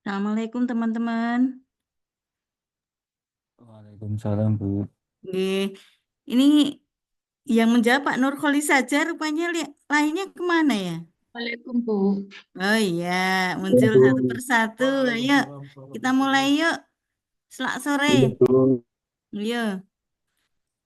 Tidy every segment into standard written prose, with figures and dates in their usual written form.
Assalamualaikum teman-teman. Waalaikumsalam, Bu. Nggih. Ini yang menjawab Pak Nurkholi saja rupanya lainnya kemana ya? Assalamualaikum, Bu. Oh iya, Iya, muncul Bu. satu persatu. Ayo, kita mulai yuk. Selak sore. Iya, Bu. Iya.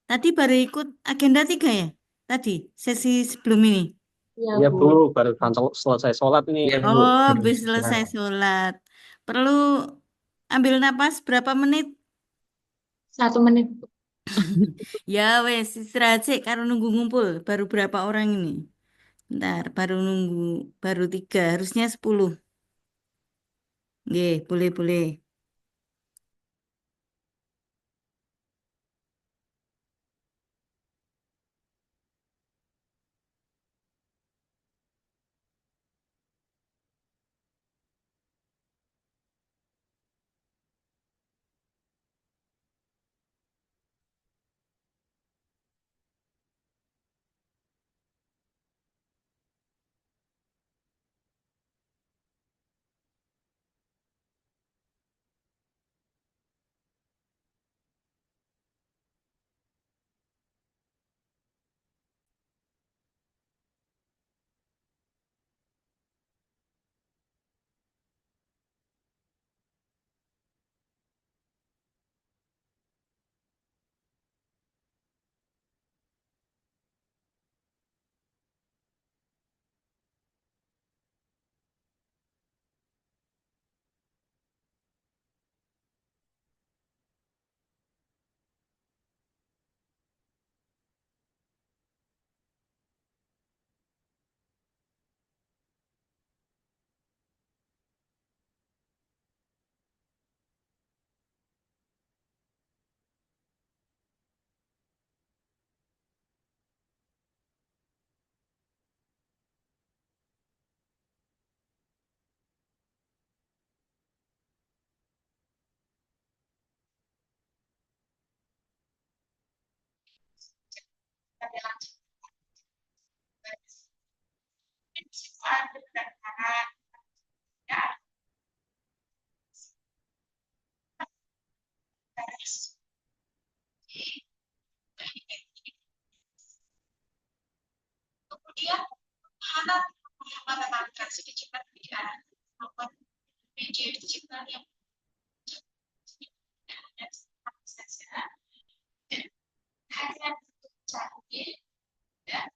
Tadi baru ikut agenda 3 ya? Tadi, sesi sebelum ini. Iya, Iya, Bu. Bu. Baru selesai sholat ini. Iya, Bu. Oh, habis selesai sholat. Perlu ambil napas berapa menit? 1 menit, Bu. Ya wes, istirahat sih karena nunggu ngumpul. Baru berapa orang ini? Ntar baru nunggu, baru 3, harusnya 10. Nggih, boleh-boleh. Kemudian anak matematika sedikit perbedaan maupun media digital yang saja dan hanya canggih dan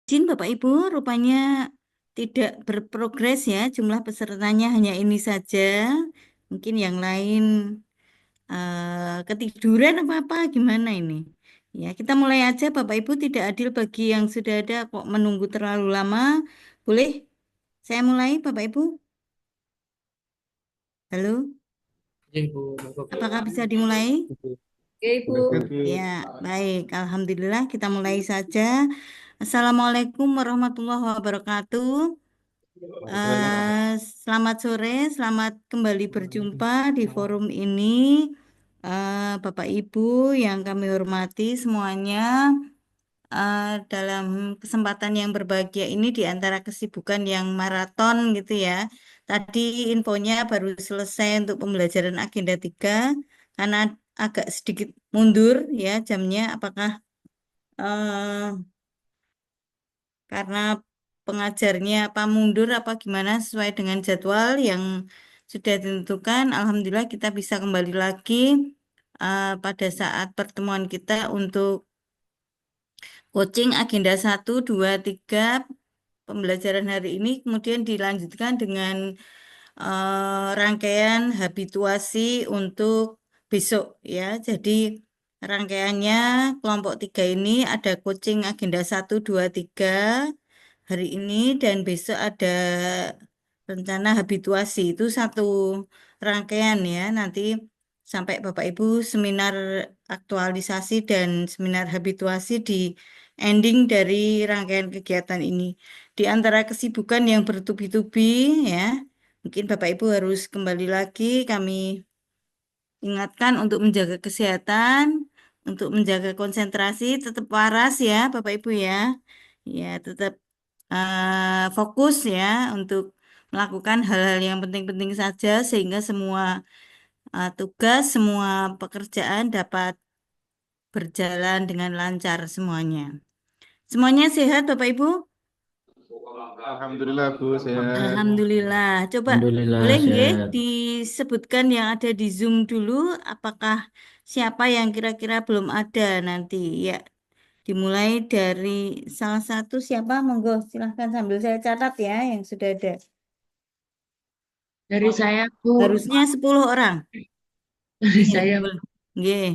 Izin Bapak Ibu, rupanya tidak berprogres ya. Jumlah pesertanya hanya ini saja. Mungkin yang lain ketiduran apa-apa gimana ini? Ya, kita mulai aja Bapak Ibu, tidak adil bagi yang sudah ada kok menunggu terlalu lama. Boleh saya mulai Bapak Ibu? Halo, Iya, Bu. apakah bisa dimulai? Oke, Ibu. Ya, baik. Alhamdulillah kita mulai saja. Assalamualaikum warahmatullahi wabarakatuh. Selamat sore, selamat kembali berjumpa di forum ini. Bapak Ibu yang kami hormati semuanya, dalam kesempatan yang berbahagia ini di antara kesibukan yang maraton gitu ya. Tadi infonya baru selesai untuk pembelajaran agenda 3 karena agak sedikit mundur ya jamnya. Apakah eh, karena pengajarnya apa mundur apa gimana sesuai dengan jadwal yang sudah ditentukan. Alhamdulillah kita bisa kembali lagi pada saat pertemuan kita untuk coaching agenda 1, 2, 3 pembelajaran hari ini, kemudian dilanjutkan dengan rangkaian habituasi untuk besok ya. Jadi rangkaiannya kelompok 3 ini ada coaching agenda 1, 2, 3 hari ini dan besok ada rencana habituasi itu satu rangkaian ya. Nanti sampai Bapak Ibu seminar aktualisasi dan seminar habituasi di ending dari rangkaian kegiatan ini. Di antara kesibukan yang bertubi-tubi ya, mungkin Bapak Ibu harus kembali lagi kami ingatkan untuk menjaga kesehatan, untuk menjaga konsentrasi, tetap waras ya Bapak Ibu ya. Ya, tetap fokus ya untuk melakukan hal-hal yang penting-penting saja sehingga semua tugas, semua pekerjaan dapat berjalan dengan lancar semuanya. Semuanya sehat Bapak Ibu? Alhamdulillah Bu, sehat. Alhamdulillah. Coba Alhamdulillah boleh nggih sehat. disebutkan yang ada di Zoom dulu, apakah siapa yang kira-kira belum ada nanti ya. Dimulai dari salah satu siapa, monggo silahkan sambil saya catat ya yang sudah ada. Dari saya, Bu. Harusnya 10 orang. Dari Nggih, saya, boleh. Nggih,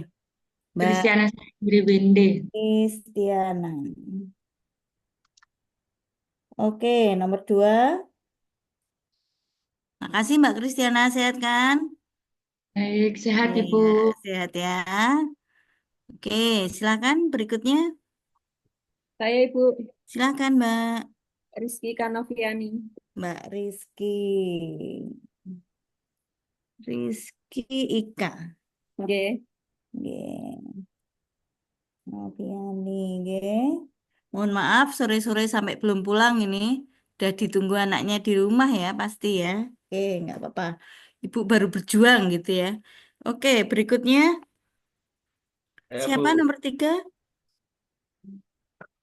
Mbak Kristiana Winde. Kristiana. Oke, nomor 2. Makasih Mbak Kristiana, sehat kan? Baik, sehat Ibu. Iya, sehat ya. Oke, silakan berikutnya. Saya Ibu Silakan Mbak. Rizky Kanaviani. Mbak Rizky Ika. Oke. Nggih. Noviani, nggih. Mohon maaf sore-sore sampai belum pulang ini. Udah ditunggu anaknya di rumah ya pasti ya. Oke, nggak apa-apa. Ibu baru berjuang gitu ya. Oke, berikutnya Ya, siapa Bu. nomor 3?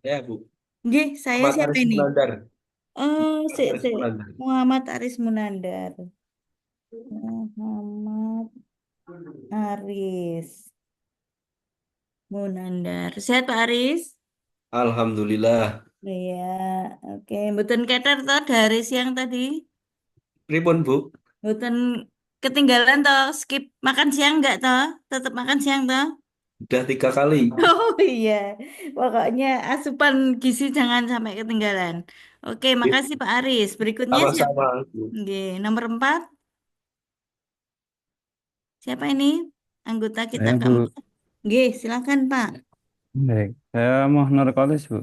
Ya, Bu. Nggih, saya Ahmad siapa Aris ini? Munandar. Oh, Aris Munandar. Muhammad Aris Munandar. Muhammad Aris Munandar. Sehat Pak Aris? Alhamdulillah. Iya, oke. Mboten keter toh dari siang tadi. Pripun, Bu? Mboten ketinggalan toh skip makan siang enggak toh? Tetap makan siang toh? Udah 3 kali. Oh iya, pokoknya asupan gizi jangan sampai ketinggalan. Oke, makasih Pak Aris. Berikutnya siapa? Sama-sama, Bu. Oke, nomor 4. Siapa ini? Anggota kita Saya Bu, keempat. Oke, silakan Pak. baik. Saya mau Nurkolis Bu.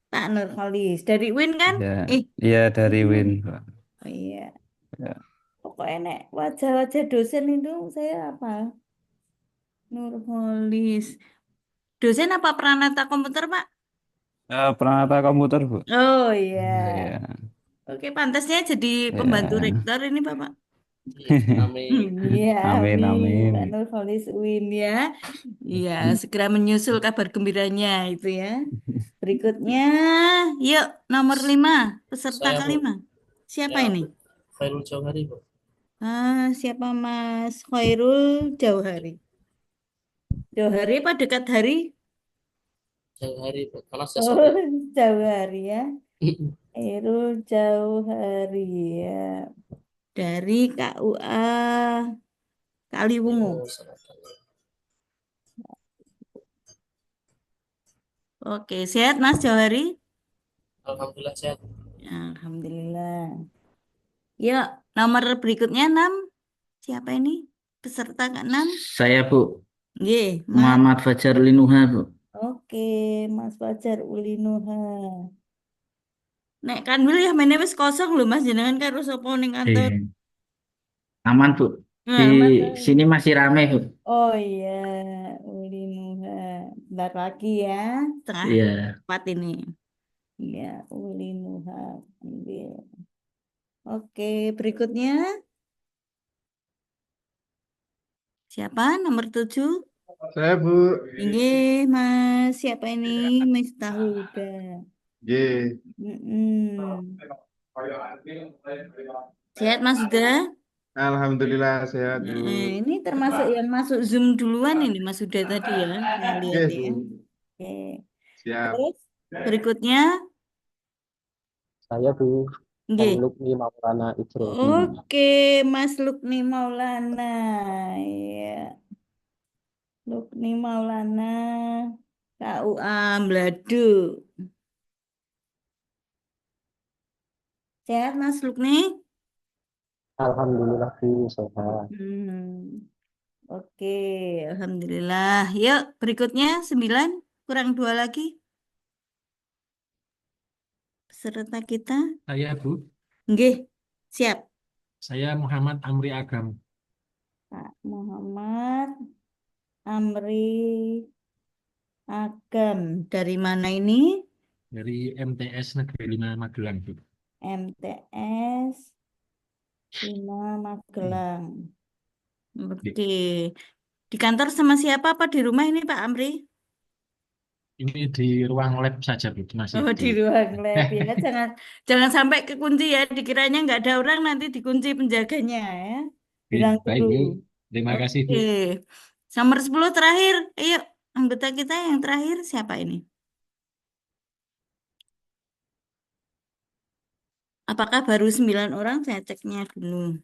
Pak Nurholis. Dari Win kan? Ya, Eh, iya dari Win Pak. oh iya. Ya. Pokoknya nek wajah-wajah dosen itu saya apa? Nurholis. Dosen apa Pranata komputer, Pak? Peranata komputer Bu. Oh iya. Iya, Oke, pantasnya jadi pembantu ya. rektor ini, Bapak. Amin. Iya, Amin, amin. amin. Pak Nurholis UIN ya. Iya, segera menyusul kabar gembiranya itu ya. Berikutnya, yuk nomor 5, peserta Saya, Bu. kelima. Siapa Ya, ini? Khairul Jauhari, Bu. Siapa Mas Khairul Jauhari? Jauhari apa dekat hari? Jauhari, Bu. Karena saya Oh, sore. Jauhari ya. Khairul Jauhari ya. Dari KUA Kaliwungu. Oke, sehat Mas Jauhari? Alhamdulillah sehat. Alhamdulillah. Yuk, nomor berikutnya 6. Siapa ini? Peserta ke-6? Saya Bu, Nggih, Mas. Muhammad Fajar Linuha Bu. Oke, Mas Fajar Ulinuha. Nek Kanwil ya meneh wis kosong lho Mas, jenengan karo sapa ning kantor? Eh, aman Bu. Di Nah, aman. sini masih ramai Bu. Oh iya, Ulinuha. Bentar lagi ya, setengah Iya. 4 ini. Ya, Ulinuha. Ambil. Oke, berikutnya. Siapa? Nomor 7? Saya Bu. Ini Mas, siapa ini? Miftah Huda. Ye. Mm-mm. Sehat Mas Huda? Alhamdulillah sehat, Bu. Ini termasuk yang masuk Zoom duluan ini Mas Huda tadi ya, saya lihat Oke, ya. Bu. Oke. Siap. Terus berikutnya, Saya Bu nggih. Lukni Maulana Ibrahim. Oke, Mas Lukni Maulana. Ya, Lukni Maulana. KUA Bladu. Sehat Mas Lukni? Alhamdulillah Bu sehat. Oke, Alhamdulillah. Yuk, berikutnya 9, kurang 2 lagi. Peserta kita. Saya Bu, Nggih, siap. saya Muhammad Amri Agam Pak Muhammad Amri Agam. Dari mana ini? dari MTS Negeri 5 Magelang Bu. MTS 5 Magelang. Oke. Di kantor sama siapa apa di rumah ini Pak Amri? Ini di ruang lab saja Bu, masih Oh, di. di ruang lab ya. Jangan sampai kekunci ya. Dikiranya nggak ada orang nanti dikunci penjaganya ya. Bilang Baik dulu. Bu, terima kasih Bu. Oke. Nomor 10 terakhir. Ayo, anggota kita yang terakhir siapa ini? Apakah baru 9 orang? Saya ceknya dulu.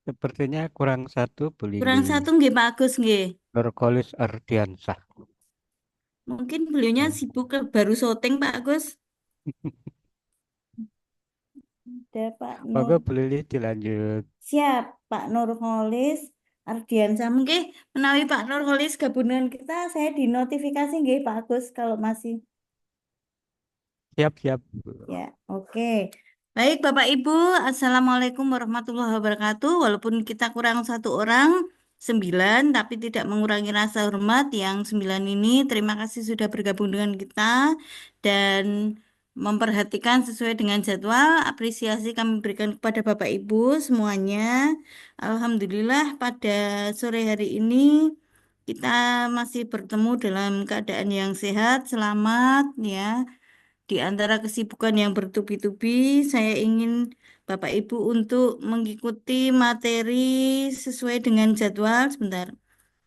Sepertinya kurang satu Bu Kurang Lili. satu nggih Pak Agus nggih. Nurkolis Ardiansah. Mungkin beliaunya sibuk baru syuting Pak Agus. Ada Pak Nur. Monggo Bu Lili dilanjut. Siap Pak Nurholis Ardiansyah. Mungkin menawi Pak Nurholis gabungan kita, saya dinotifikasi nggih Pak Agus kalau masih. Siap-siap. Ya, oke. Baik Bapak Ibu, Assalamualaikum warahmatullahi wabarakatuh. Walaupun kita kurang 1 orang, 9, tapi tidak mengurangi rasa hormat yang 9 ini. Terima kasih sudah bergabung dengan kita dan memperhatikan sesuai dengan jadwal. Apresiasi kami berikan kepada Bapak Ibu semuanya. Alhamdulillah pada sore hari ini kita masih bertemu dalam keadaan yang sehat, selamat ya. Di antara kesibukan yang bertubi-tubi, saya ingin Bapak Ibu untuk mengikuti materi sesuai dengan jadwal. Sebentar.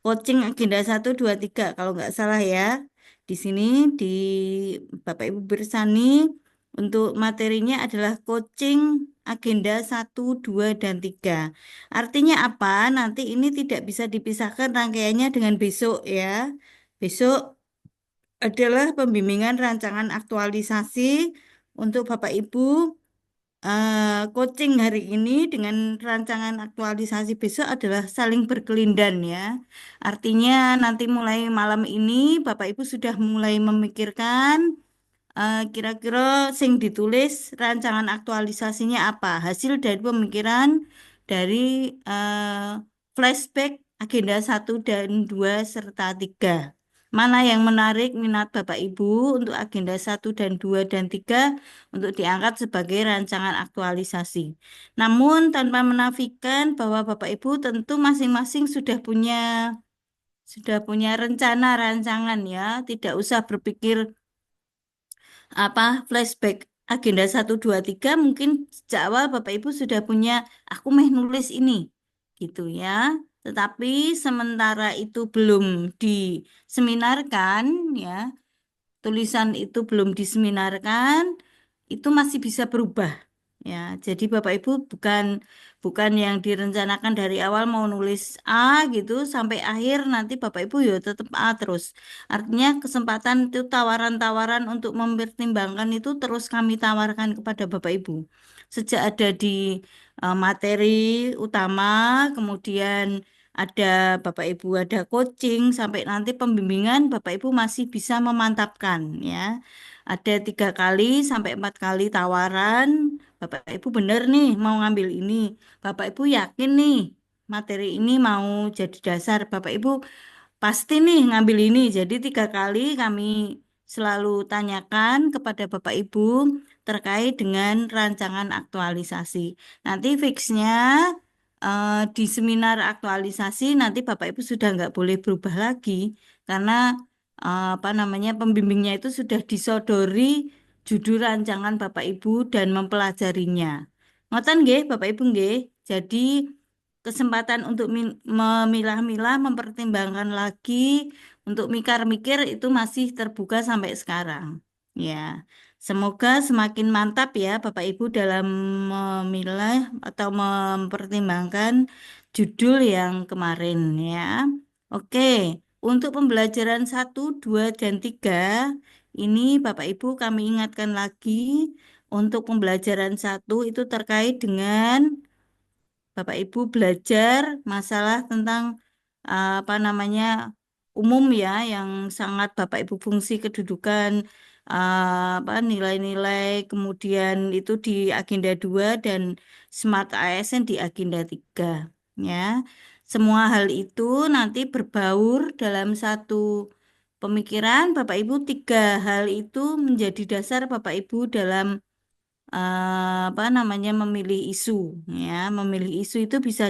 Coaching agenda 1, 2, 3 kalau nggak salah ya. Di sini di Bapak Ibu Bersani untuk materinya adalah coaching agenda 1, 2, dan 3. Artinya apa? Nanti ini tidak bisa dipisahkan rangkaiannya dengan besok ya. Besok adalah pembimbingan rancangan aktualisasi untuk Bapak Ibu. Coaching hari ini dengan rancangan aktualisasi besok adalah saling berkelindan ya. Artinya nanti mulai malam ini Bapak Ibu sudah mulai memikirkan kira-kira sing ditulis rancangan aktualisasinya apa. Hasil dari pemikiran dari flashback agenda 1 dan 2 serta 3. Mana yang menarik minat Bapak Ibu untuk agenda 1 dan 2 dan 3 untuk diangkat sebagai rancangan aktualisasi. Namun tanpa menafikan bahwa Bapak Ibu tentu masing-masing sudah punya rencana rancangan ya, tidak usah berpikir flashback agenda 1, 2, 3 mungkin sejak awal Bapak Ibu sudah punya aku meh nulis ini gitu ya. Tetapi sementara itu belum diseminarkan ya, tulisan itu belum diseminarkan, itu masih bisa berubah ya. Jadi Bapak Ibu bukan yang direncanakan dari awal mau nulis A gitu sampai akhir nanti Bapak Ibu ya tetap A terus. Artinya kesempatan itu tawaran-tawaran untuk mempertimbangkan itu terus kami tawarkan kepada Bapak Ibu. Sejak ada di materi utama, kemudian ada Bapak Ibu ada coaching sampai nanti pembimbingan Bapak Ibu masih bisa memantapkan ya. Ada 3 kali sampai 4 kali tawaran. Bapak Ibu benar nih mau ngambil ini. Bapak Ibu yakin nih materi ini mau jadi dasar. Bapak Ibu pasti nih ngambil ini. Jadi 3 kali kami selalu tanyakan kepada Bapak Ibu terkait dengan rancangan aktualisasi. Nanti fixnya di seminar aktualisasi nanti Bapak Ibu sudah nggak boleh berubah lagi karena apa namanya pembimbingnya itu sudah disodori judul rancangan Bapak Ibu dan mempelajarinya. Ngoten nggih, Bapak Ibu nggih. Jadi kesempatan untuk memilah-milah, mempertimbangkan lagi, untuk mikir-mikir itu masih terbuka sampai sekarang. Ya, semoga semakin mantap ya Bapak Ibu dalam memilah atau mempertimbangkan judul yang kemarin ya. Oke, untuk pembelajaran 1, 2, dan 3 ini Bapak Ibu kami ingatkan lagi untuk pembelajaran 1 itu terkait dengan Bapak Ibu belajar masalah tentang apa namanya umum ya yang sangat Bapak Ibu fungsi kedudukan apa nilai-nilai kemudian itu di agenda 2 dan Smart ASN di agenda 3 ya. Semua hal itu nanti berbaur dalam satu pemikiran Bapak Ibu. 3 hal itu menjadi dasar Bapak Ibu dalam apa namanya memilih isu ya. Memilih isu itu bisa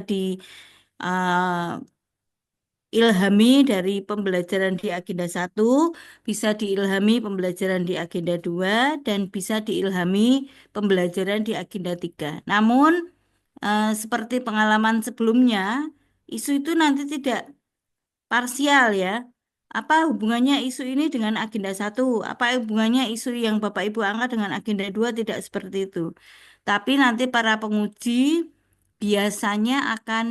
ilhami dari pembelajaran di agenda 1, bisa diilhami pembelajaran di agenda 2, dan bisa diilhami pembelajaran di agenda 3. Namun seperti pengalaman sebelumnya, isu itu nanti tidak parsial ya. Apa hubungannya isu ini dengan agenda 1? Apa hubungannya isu yang Bapak Ibu angkat dengan agenda 2? Tidak seperti itu. Tapi nanti para penguji biasanya akan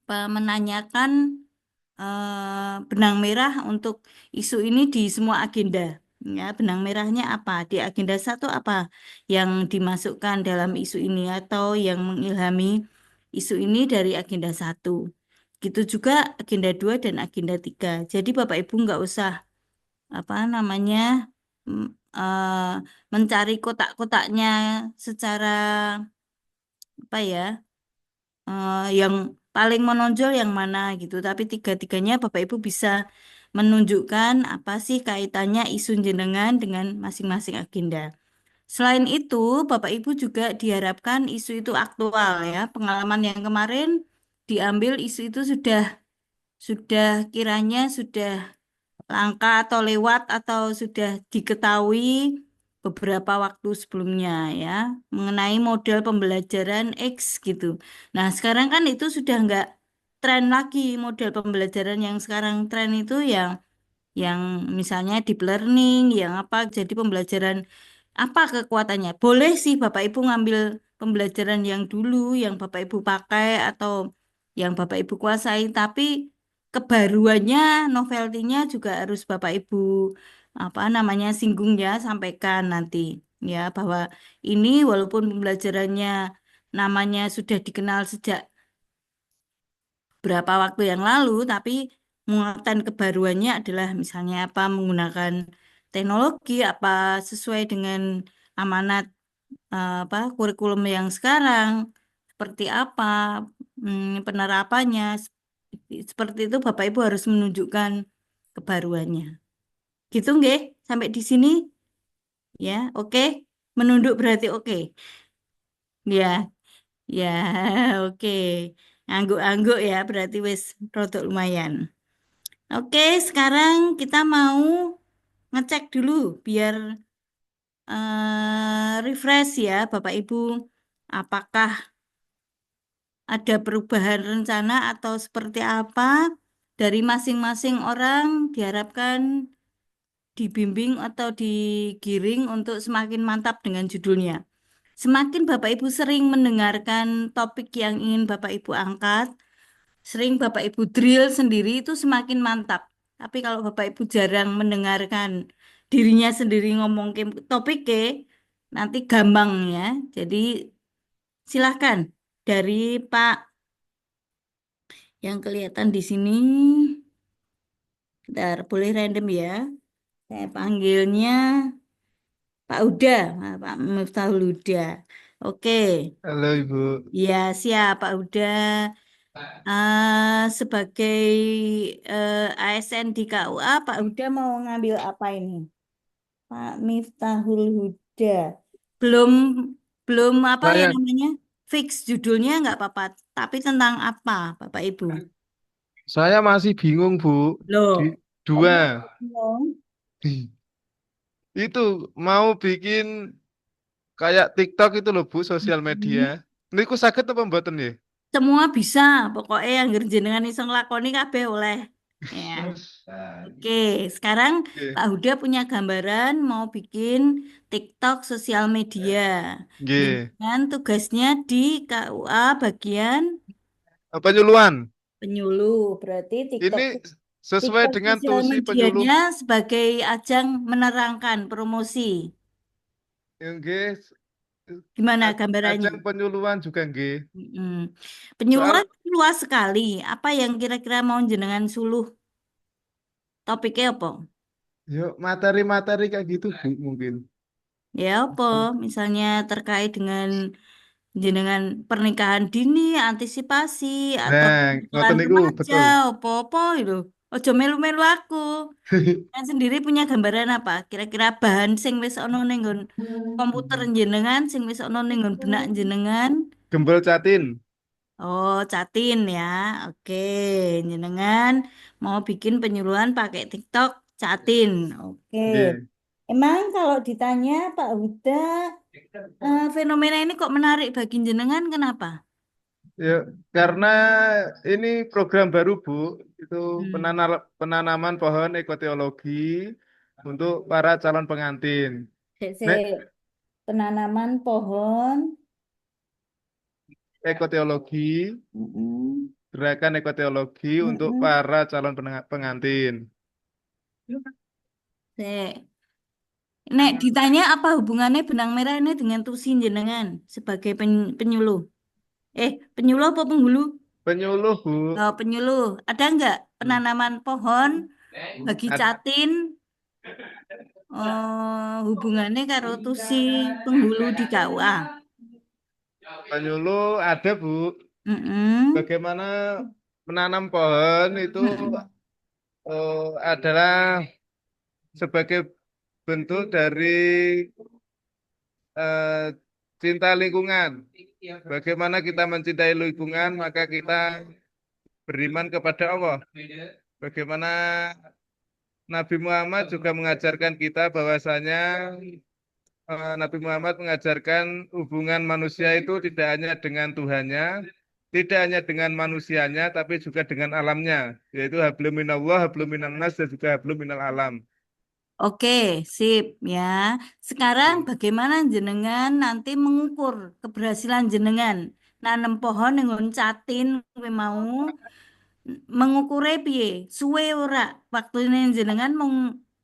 menanyakan benang merah untuk isu ini di semua agenda. Ya, benang merahnya apa? Di agenda 1 apa yang dimasukkan dalam isu ini atau yang mengilhami isu ini dari agenda 1. Gitu juga agenda 2 dan agenda 3. Jadi Bapak Ibu nggak usah apa namanya mm, mencari kotak-kotaknya secara apa ya yang paling menonjol yang mana gitu. Tapi tiga-tiganya Bapak Ibu bisa menunjukkan apa sih kaitannya isu jenengan dengan masing-masing agenda. Selain itu, Bapak Ibu juga diharapkan isu itu aktual ya. Pengalaman yang kemarin diambil isu itu sudah kiranya sudah langka atau lewat atau sudah diketahui beberapa waktu sebelumnya ya mengenai model pembelajaran X gitu. Nah sekarang kan itu sudah nggak tren lagi model pembelajaran yang sekarang tren itu yang misalnya deep learning, yang apa jadi pembelajaran apa kekuatannya? Boleh sih Bapak Ibu ngambil pembelajaran yang dulu, yang Bapak Ibu pakai atau yang Bapak Ibu kuasai, tapi kebaruannya, novelty-nya juga harus Bapak Ibu apa namanya singgung ya, sampaikan nanti ya bahwa ini walaupun pembelajarannya namanya sudah dikenal sejak berapa waktu yang lalu, tapi muatan kebaruannya adalah misalnya apa menggunakan teknologi apa sesuai dengan amanat apa kurikulum yang sekarang seperti apa penerapannya seperti itu Bapak Ibu harus menunjukkan kebaruannya. Gitu nggih? Sampai di sini ya, oke. Menunduk berarti oke. Ya, ya, oke. Angguk-angguk ya berarti wis rodok lumayan. Oke, sekarang kita mau ngecek dulu biar refresh ya Bapak Ibu. Apakah ada perubahan rencana atau seperti apa dari masing-masing orang diharapkan dibimbing atau digiring untuk semakin mantap dengan judulnya. Semakin Bapak Ibu sering mendengarkan topik yang ingin Bapak Ibu angkat, sering Bapak Ibu drill sendiri itu semakin mantap. Tapi kalau Bapak Ibu jarang mendengarkan dirinya sendiri ngomong ke topik ke, nanti gampang ya. Jadi silahkan dari Pak yang kelihatan di sini. Bentar, boleh random ya. Saya panggilnya Pak Huda, Nah, Pak Miftahul Huda. Oke, Halo Ibu. ya siap Pak Huda. Sebagai ASN di KUA, Pak Huda mau ngambil apa ini? Pak Miftahul Huda. Belum belum apa ya Saya namanya? Fix judulnya nggak apa-apa. Tapi tentang apa, Bapak Ibu? saya masih bingung Bu. Loh, Di kok dua. bingung? Itu mau bikin kayak TikTok itu loh Bu, sosial media. Mm-mm. Niku sakit apa mboten ya? Semua bisa, pokoknya yang jenengan iso nglakoni kabeh oleh. Ya. Oke, sekarang Oke. Pak Huda punya gambaran mau bikin TikTok sosial media. Nggih. Jenengan tugasnya di KUA bagian Penyuluhan. penyuluh. Berarti Ini sesuai TikTok dengan sosial tusi penyuluh. medianya sebagai ajang menerangkan promosi. Nggih, Gimana gambarannya? ajang penyuluhan juga nggih. Mm-mm. Soal Penyuluhan luas sekali. Apa yang kira-kira mau jenengan suluh? Topiknya apa? yuk materi-materi kayak gitu Bu mungkin. Ya apa? Misalnya terkait dengan jenengan pernikahan dini, antisipasi, atau Nah, pernikahan ngoten niku remaja, betul. apa-apa itu. Ojo melu-melu aku. Yang sendiri punya gambaran apa? Kira-kira bahan sing wis ana ning nggon komputer jenengan, sing wis ana ning nggon benak jenengan. Gembel catin. Oh, catin ya. Oke, jenengan mau bikin penyuluhan pakai TikTok catin. Oke. Nggih. Emang kalau ditanya Pak Huda, fenomena ini kok menarik bagi jenengan, kenapa? Ya, karena ini program baru Bu, itu Hmm. penanaman pohon ekoteologi untuk para calon pengantin. Nek Penanaman pohon. ekoteologi, Mm-mm. gerakan ekoteologi untuk Mm-mm. para calon pengantin. Sek. Nek ditanya apa hubungannya benang merah ini dengan tusi jenengan sebagai penyuluh? Penyuluh apa penghulu? Penyuluh Bu, Oh, penyuluh. Ada nggak penanaman pohon bagi Ad- catin hubungannya karo tusi penghulu di KUA? penyuluh ada Bu. Mm-mm. Bagaimana menanam pohon itu Mm-mm. adalah sebagai bentuk dari eh, cinta lingkungan. Bagaimana kita mencintai lingkungan, maka kita beriman kepada Allah. Bagaimana Nabi Muhammad juga mengajarkan kita bahwasanya Nabi Muhammad mengajarkan hubungan manusia itu tidak hanya dengan Tuhannya, tidak hanya dengan manusianya, tapi juga dengan alamnya, yaitu hablum minallah, hablum minan nas, dan juga hablum minal alam. Oke, sip ya. Sekarang bagaimana jenengan nanti mengukur keberhasilan jenengan nanam pohon dengan catin kowe mau mengukure piye? Suwe ora waktune jenengan mau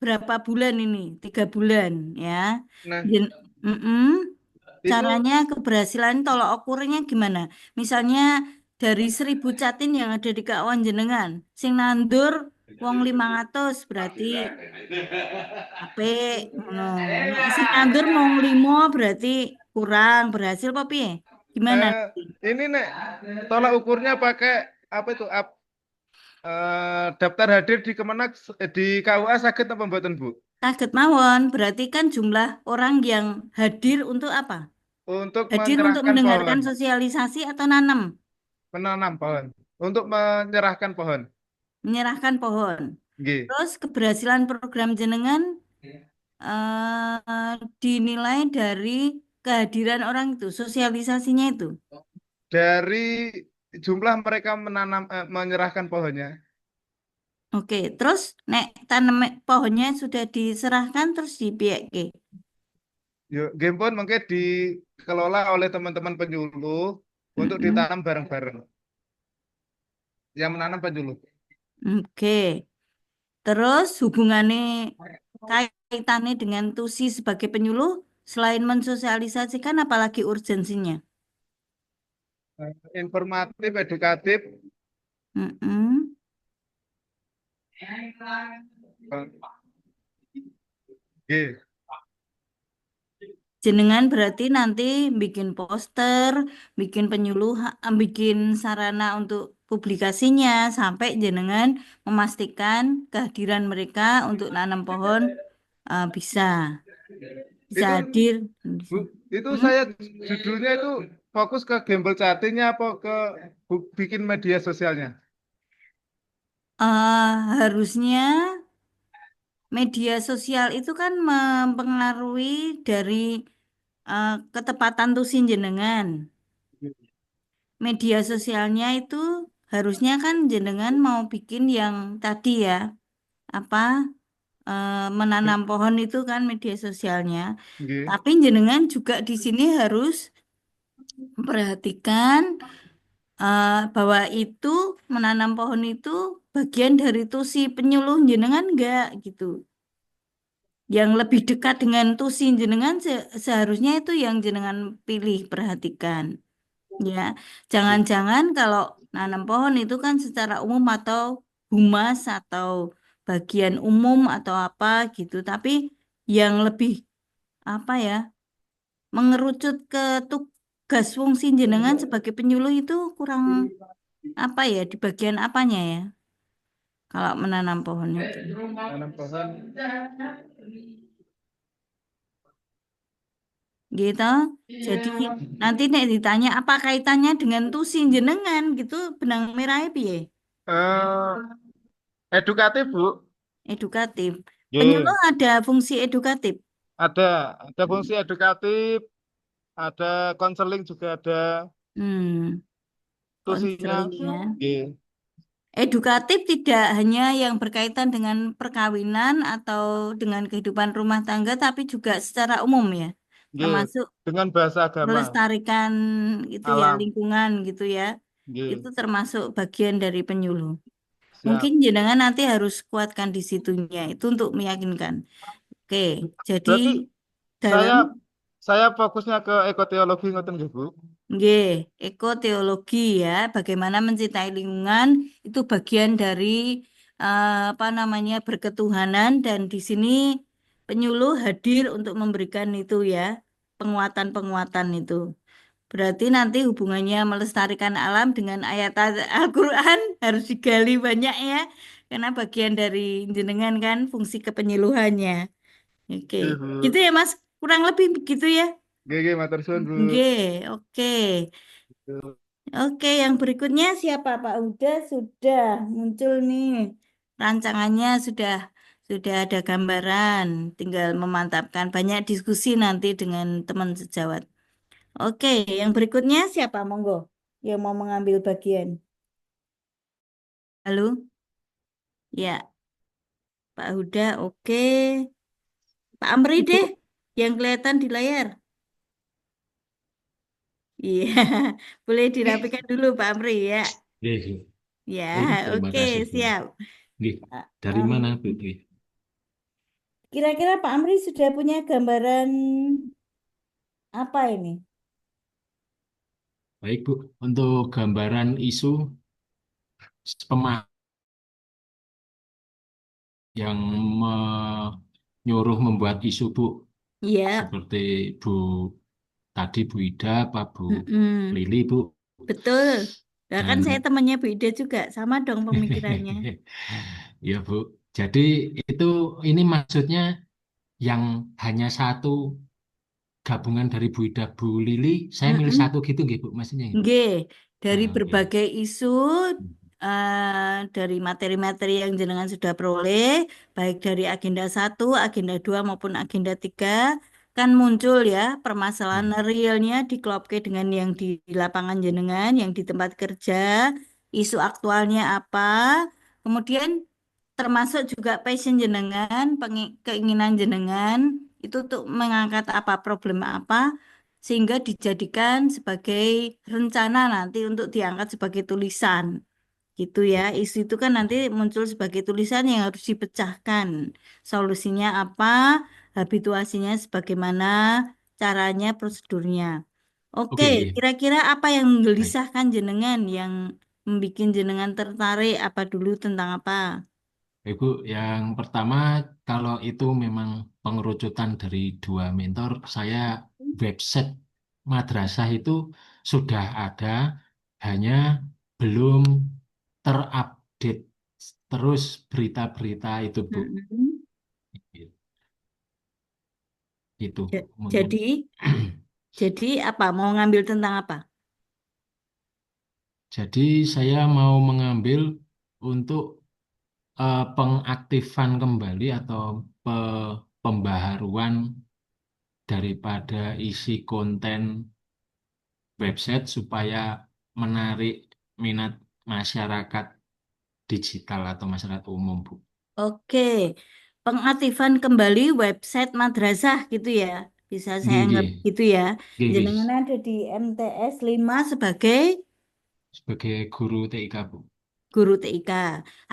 berapa bulan ini? 3 bulan ya. Nah, Jen Mm-mm. itu Caranya keberhasilan tolok ukurnya gimana? Misalnya dari 1.000 catin yang ada di kawan jenengan, sing nandur wong 500 berarti apik ngono. Nek sing nandur mung 5 berarti kurang berhasil apa piye? Gimana? eh, ini nek tolak ukurnya pakai apa itu daftar hadir di Kemenak di KUA sakit apa mboten Bu? Kaget mawon, berarti kan jumlah orang yang hadir untuk apa? Untuk Hadir untuk menyerahkan pohon, mendengarkan sosialisasi atau nanam, menanam pohon, untuk menyerahkan pohon. menyerahkan pohon. Nggih. Terus keberhasilan program jenengan dinilai dari kehadiran orang itu, sosialisasinya itu. Dari jumlah mereka menyerahkan pohonnya. Oke, terus nek tanam pohonnya sudah diserahkan terus dipieke. Yuk, game pun mungkin dikelola oleh teman-teman penyuluh untuk Mm-mm. ditanam bareng-bareng. Yang menanam penyuluh. Oke, terus hubungannya kaitannya dengan TUSI sebagai penyuluh, selain mensosialisasikan apalagi urgensinya? Informatif, edukatif. Mm-mm. Nggih. Jenengan berarti nanti bikin poster, bikin penyuluh, bikin sarana untuk publikasinya sampai jenengan memastikan kehadiran mereka untuk nanam pohon bisa bisa Itu hadir. Bu, itu Hmm? saya judulnya itu fokus ke gembel chattingnya apa ke bikin media sosialnya? Harusnya media sosial itu kan mempengaruhi dari ketepatan tusin jenengan. Media sosialnya itu harusnya kan jenengan mau bikin yang tadi ya, apa menanam pohon itu kan media sosialnya. Nggih. Tapi jenengan juga di sini harus memperhatikan bahwa itu menanam pohon itu bagian dari tusi penyuluh jenengan enggak gitu. Yang lebih dekat dengan tusi jenengan seharusnya itu yang jenengan pilih perhatikan. Ya, jangan-jangan kalau nanam pohon itu kan secara umum atau humas atau bagian umum atau apa gitu. Tapi yang lebih apa ya, mengerucut ke tugas fungsi jenengan sebagai penyuluh itu kurang apa ya, di bagian apanya ya, kalau menanam pohon itu. Nanam pohon. Gitu. Jadi nanti nek ditanya apa kaitannya dengan tusi jenengan gitu, benang merahnya piye? Eh, edukatif, Bu. Edukatif. Nggih. Penyuluh ada fungsi edukatif. Ada fungsi edukatif, ada konseling juga ada. Hmm, Tusinya, konseling ya. nggih. Edukatif tidak hanya yang berkaitan dengan perkawinan atau dengan kehidupan rumah tangga, tapi juga secara umum ya, Nggih. termasuk Dengan bahasa agama, melestarikan itu ya, alam. lingkungan gitu ya. Nggih. Itu termasuk bagian dari penyuluh. Siap. Mungkin jenengan nanti harus kuatkan di situnya, itu untuk meyakinkan. Oke, jadi Berarti dalam saya saya fokusnya ke ekoteologi ngoten nggih, Bu. nggih, ekoteologi ya, bagaimana mencintai lingkungan itu bagian dari apa namanya, berketuhanan, dan di sini penyuluh hadir untuk memberikan itu ya, penguatan-penguatan itu. Berarti nanti hubungannya melestarikan alam dengan ayat Al-Quran harus digali banyak ya, karena bagian dari jenengan kan fungsi kepenyuluhannya. Oke, Nggih, gitu Bu. ya Mas, kurang lebih begitu ya. Nggih, nggih, matur suwun, Bu. Nggih, oke. Gitu. Oke, yang berikutnya siapa Pak Huda? Sudah muncul nih. Rancangannya sudah ada gambaran. Tinggal memantapkan. Banyak diskusi nanti dengan teman sejawat. Oke, yang berikutnya siapa? Monggo. Yang mau mengambil bagian. Halo? Ya, Pak Huda, oke. Pak Amri deh, yang kelihatan di layar. Iya, boleh dirapikan dulu Pak Amri ya. Nggih, nggih. Ya, Terima oke, kasih, Bu. siap. Nggih. Ah, Dari em, mana, Bu? Nggih. Kira-kira Pak Amri sudah punya gambaran apa ini? Baik, Bu. Untuk gambaran isu pemahaman yang menyuruh membuat isu, Bu, Iya, seperti Bu tadi, Bu Ida, Pak Bu mm-mm, Lili, Bu, betul. Nah, kan saya dan temannya Bu Ida juga, sama dong pemikirannya. ya, Bu. Jadi itu ini maksudnya yang hanya satu gabungan dari Bu Ida, Bu Lili, saya milih Mm-mm. satu gitu, gitu, maksudnya gitu. Nggih, dari Ah, oke. berbagai isu, dari materi-materi yang jenengan sudah peroleh, baik dari agenda 1, agenda 2 maupun agenda 3, kan muncul ya permasalahan Hmm. realnya diklopke dengan yang di lapangan jenengan, yang di tempat kerja, isu aktualnya apa, kemudian termasuk juga passion jenengan, keinginan jenengan, itu untuk mengangkat apa, problem apa, sehingga dijadikan sebagai rencana nanti untuk diangkat sebagai tulisan gitu ya. Isu itu kan nanti muncul sebagai tulisan yang harus dipecahkan, solusinya apa, habituasinya sebagaimana, caranya, prosedurnya. Oke, Oke, kira-kira apa yang baik. menggelisahkan jenengan, yang membuat jenengan tertarik, apa dulu, tentang apa? Ibu, yang pertama, kalau itu memang pengerucutan dari dua mentor, saya website madrasah itu sudah ada, hanya belum terupdate terus berita-berita itu, Bu. Mm-mm. Itu Ja- mungkin. Jadi, jadi apa? Mau ngambil tentang apa? Jadi saya mau mengambil untuk pengaktifan kembali atau pembaharuan daripada isi konten website supaya menarik minat masyarakat digital atau masyarakat umum, Bu. Oke, pengaktifan kembali website madrasah gitu ya. Bisa saya Nggih, anggap nggih. gitu ya. Nggih, nggih. Jenengan ada di MTS 5 sebagai Sebagai guru TIK, Bu. guru TIK.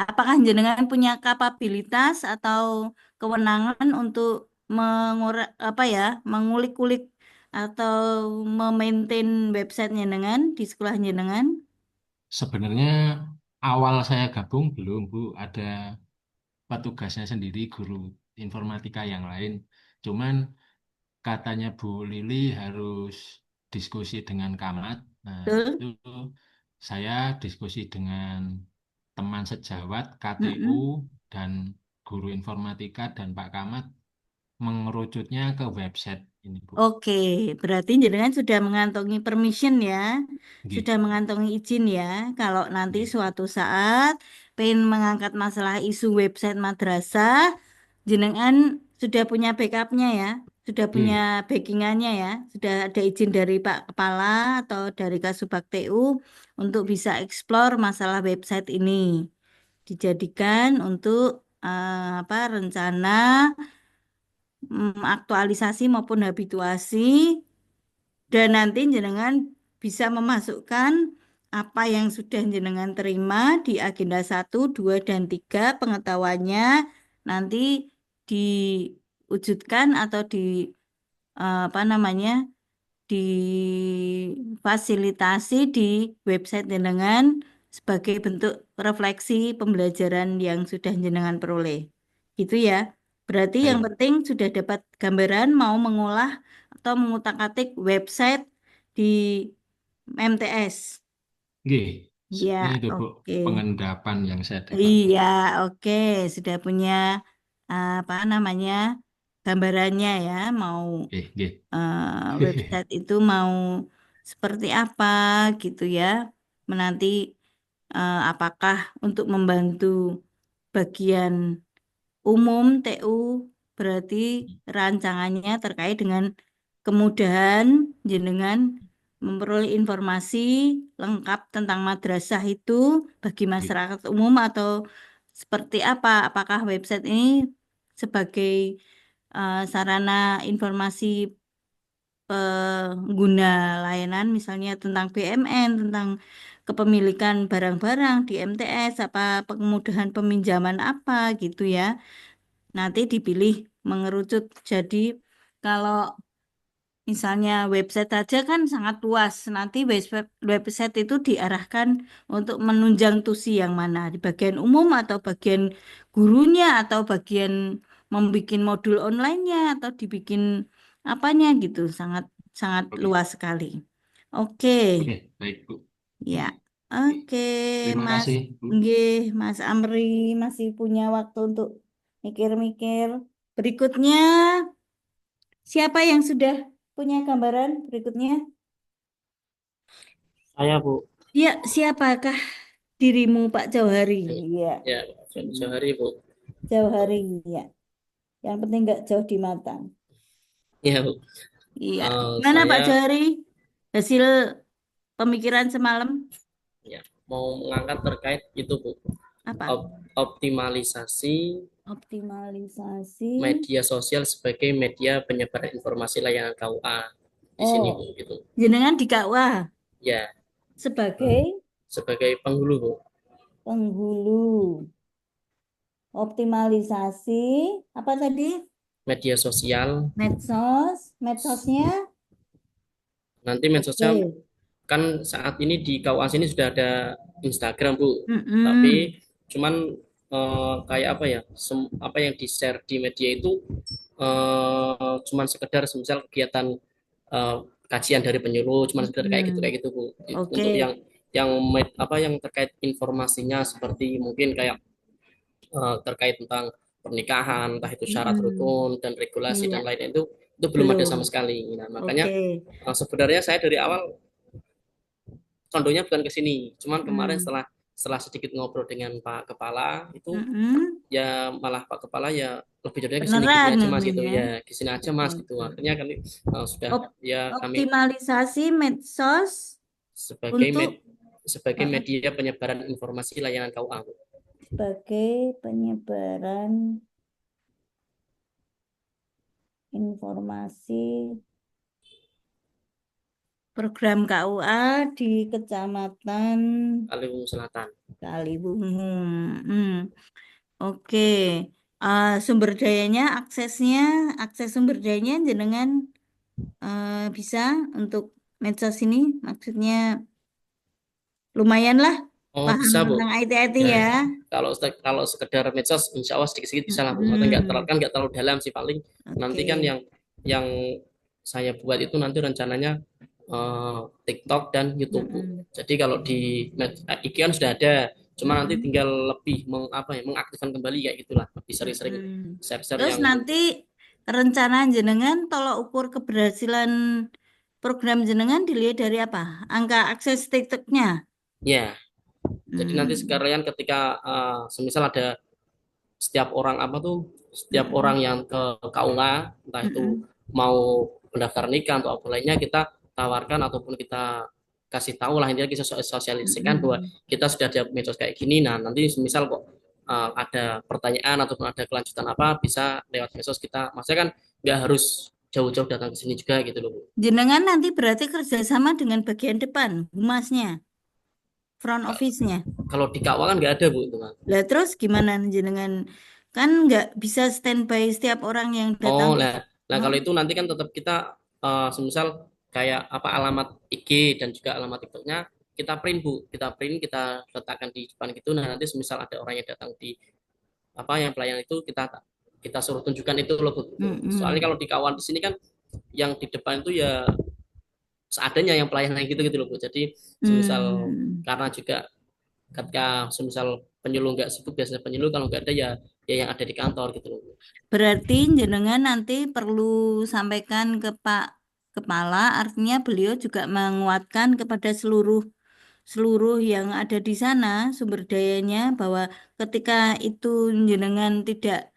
Apakah jenengan punya kapabilitas atau kewenangan untuk mengulik-ulik atau memaintain website jenengan di sekolah jenengan? Sebenarnya awal saya gabung belum, Bu. Ada petugasnya sendiri, guru informatika yang lain. Cuman katanya Bu Lili harus diskusi dengan Kamat. Nah, Betul? itu saya diskusi dengan teman sejawat, KTU, Mm-mm. dan guru informatika dan Pak Kamat mengerucutnya ke website ini, Bu. Oke, berarti jenengan sudah mengantongi permission ya, sudah Nggih, mengantongi izin ya. Kalau nanti nggih, suatu saat pengen mengangkat masalah isu website madrasah, jenengan sudah punya backupnya ya, sudah punya nggih, backingannya ya, sudah ada izin dari Pak Kepala atau dari Kasubag TU untuk bisa explore masalah website ini, dijadikan untuk rencana aktualisasi maupun habituasi dan nanti jenengan bisa memasukkan apa yang sudah jenengan terima di agenda 1, 2, dan 3 pengetahuannya nanti diwujudkan atau apa namanya difasilitasi di website jenengan sebagai bentuk refleksi pembelajaran yang sudah jenengan peroleh. Gitu ya. Berarti yang baik. penting sudah dapat gambaran mau mengolah atau mengutak-atik website di MTS. Nggih, Ya, itu Bu, oke. pengendapan yang saya dapat, Bu. Iya, oke. Sudah punya apa namanya gambarannya ya, mau Nggih, nggih. website itu mau seperti apa gitu ya. Menanti apakah untuk membantu bagian umum TU berarti rancangannya terkait dengan kemudahan jenengan memperoleh informasi lengkap tentang madrasah itu bagi Nggih, masyarakat umum atau seperti apa? Apakah website ini sebagai sarana informasi pengguna layanan misalnya tentang BMN, tentang kepemilikan barang-barang di MTS, apa kemudahan peminjaman apa gitu ya. Nanti dipilih mengerucut. Jadi kalau misalnya website aja kan sangat luas. Nanti website itu diarahkan untuk menunjang tusi yang mana, di bagian umum atau bagian gurunya atau bagian membuat modul online-nya atau dibikin apanya gitu. Sangat sangat oke. luas sekali. Oke, Oke, baik, Bu. ya. Oke, Terima Mas kasih, Bu. Nggih, Mas Amri masih punya waktu untuk mikir-mikir. Berikutnya, siapa yang sudah punya gambaran berikutnya? Saya, Bu. Ya, siapakah dirimu, Pak Jauhari? Ya, Ya, sehari, Bu. Jauhari, ya. Yang penting nggak jauh di mata. Ya, Bu. Iya. Eh, Gimana Pak saya Jauhari? Hasil pemikiran semalam? ya mau mengangkat terkait itu, Bu. Apa? Optimalisasi Optimalisasi. media sosial sebagai media penyebaran informasi layanan KUA di sini, Oh, Bu, gitu. jenengan di KUA Ya, sebagai sebagai penghulu, Bu. penghulu. Optimalisasi apa tadi? Media sosial. Medsosnya? Nanti medsosnya Oke. kan saat ini di KUA sini sudah ada Instagram, Bu. Mm-mm. Tapi cuman kayak apa ya? Apa yang di-share di media itu cuman sekedar misal kegiatan kajian dari penyuluh, cuman sekedar kayak gitu, Bu. Oke. Untuk yang terkait informasinya seperti mungkin kayak terkait tentang pernikahan, entah itu syarat rukun dan regulasi Iya, dan lainnya itu belum ada sama belum. sekali. Nah, makanya Oke. sebenarnya saya dari awal condongnya bukan ke sini. Cuman kemarin Hmm. setelah setelah sedikit ngobrol dengan Pak Kepala itu Mm-mm. ya malah Pak Kepala ya lebih jadinya ke sini gini Beneran aja Mas ini gitu ya. ya, di sini aja Mas gitu. Oke. Akhirnya kami sudah ya kami Optimalisasi medsos sebagai untuk sebagai uh, media penyebaran informasi layanan KUA. sebagai penyebaran informasi program KUA di Kecamatan Kaliwung Selatan. Kaliwungu. Oke. Sumber dayanya, akses sumber dayanya jenengan bisa untuk medsos ini, maksudnya lumayan lah Oh paham bisa Bu. tentang IT-IT Ya, ya. kalau sekedar medsos, insya Allah sedikit-sedikit bisa lah Bu. Maksudnya nggak terlalu dalam sih, paling nanti kan Oke. yang saya buat itu nanti rencananya TikTok dan YouTube Bu. Jadi kalau di IG kan sudah ada, cuma nanti tinggal lebih mengaktifkan kembali kayak gitulah, lebih sering-sering share-share Terus yang nanti rencana jenengan tolak ukur keberhasilan program jenengan dilihat dari apa? Angka akses TikToknya. ya. Jadi nanti sekalian ketika semisal ada setiap orang setiap orang yang ke KUA, entah itu mau mendaftar nikah atau apa lainnya, kita tawarkan ataupun kita kasih tahu lah, intinya kita sosialisasikan bahwa kita sudah ada medsos kayak gini. Nah nanti misal kok ada pertanyaan ataupun ada kelanjutan apa, bisa lewat medsos kita, maksudnya kan nggak harus jauh-jauh datang ke sini juga gitu loh Bu. Jenengan nanti berarti kerjasama dengan bagian depan, humasnya, front office-nya. Kalau di KUA kan nggak ada Bu itu kan. Lah terus gimana jenengan? Kan nggak bisa standby setiap orang yang datang. Oh, nah kalau itu nanti kan tetap kita semisal kayak apa alamat IG dan juga alamat TikToknya kita print Bu, kita letakkan di depan gitu. Nah nanti semisal ada orang yang datang di apa yang pelayan itu kita suruh tunjukkan itu loh Bu. Soalnya kalau di kawan di sini kan yang di depan itu ya seadanya yang pelayanan gitu gitu loh Bu. Jadi semisal karena juga ketika semisal penyuluh nggak sibuk, biasanya penyuluh kalau nggak ada ya yang ada di kantor gitu loh Bu. Berarti jenengan nanti perlu sampaikan ke Pak Kepala, artinya beliau juga menguatkan kepada seluruh yang ada di sana sumber dayanya bahwa ketika itu jenengan tidak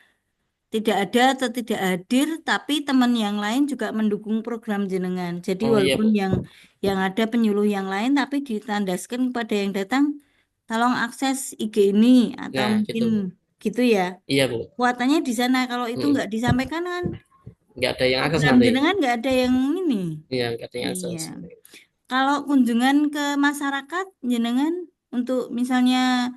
ada atau tidak hadir, tapi teman yang lain juga mendukung program jenengan. Jadi Oh iya walaupun Bu. yang ada penyuluh yang lain, tapi ditandaskan kepada yang datang, tolong akses IG ini atau Nah mungkin gitu. gitu ya. Iya Bu. Kuatannya di sana. Kalau itu nggak disampaikan kan Nggak ada yang akses program nanti. jenengan nggak ada yang ini. Iya nggak ada yang Iya. akses. Kalau kunjungan ke masyarakat jenengan untuk misalnya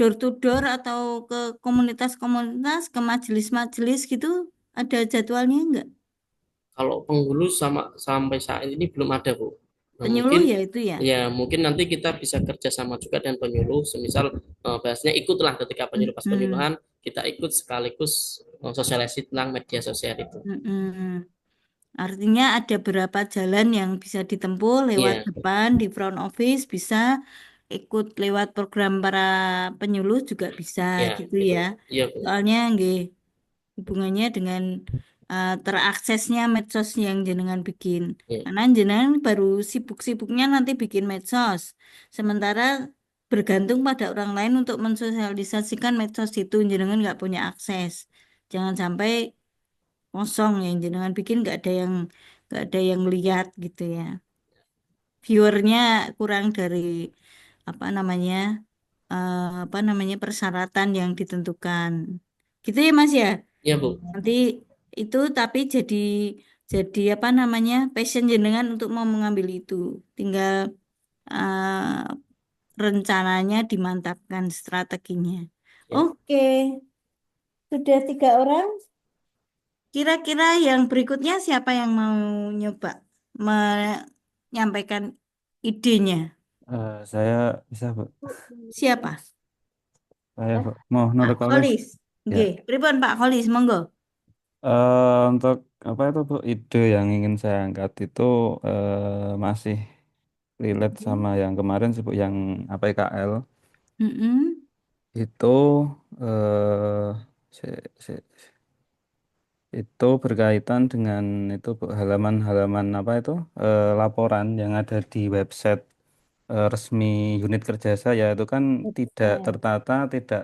door to door atau ke komunitas-komunitas, ke majelis-majelis gitu, ada jadwalnya enggak? Kalau penghulu sampai saat ini belum ada Bu. Nah, Penyuluh ya itu ya. mungkin nanti kita bisa kerjasama juga dengan penyuluh. Semisal bahasanya ikutlah ketika penyuluh pas penyuluhan kita ikut sekaligus sosialisasi tentang media sosial itu. Artinya ada beberapa jalan yang bisa ditempuh lewat Iya. depan di front office, bisa ikut lewat program para penyuluh juga bisa Ya, gitu gitu. ya. Iya Bu. Soalnya nggih hubungannya dengan teraksesnya medsos yang jenengan bikin. Iya. Karena jenengan baru sibuk-sibuknya nanti bikin medsos. Sementara bergantung pada orang lain untuk mensosialisasikan medsos itu jenengan nggak punya akses. Jangan sampai kosong yang jenengan bikin nggak ada yang lihat gitu ya. Viewernya kurang dari apa namanya persyaratan yang ditentukan. Gitu ya Mas ya. Iya Bu. Nanti itu tapi jadi apa namanya passion jenengan untuk mau mengambil itu. Tinggal rencananya dimantapkan strateginya. Ya. Oke, sudah 3 orang. Kira-kira yang berikutnya siapa yang mau nyoba menyampaikan idenya? Saya bisa, Bu. Siapa? Saya, Bu. Mau Pak Nur Kolis. Kholis. Ya. Nggih, pripun Pak Kholis, monggo. Untuk apa itu, Bu? Ide yang ingin saya angkat itu masih relate sama yang kemarin sih, Bu, yang APKL. Itu eh se- se- itu berkaitan dengan itu, Bu, halaman-halaman apa itu laporan yang ada di website resmi unit kerja saya itu kan tidak Oke. tertata, tidak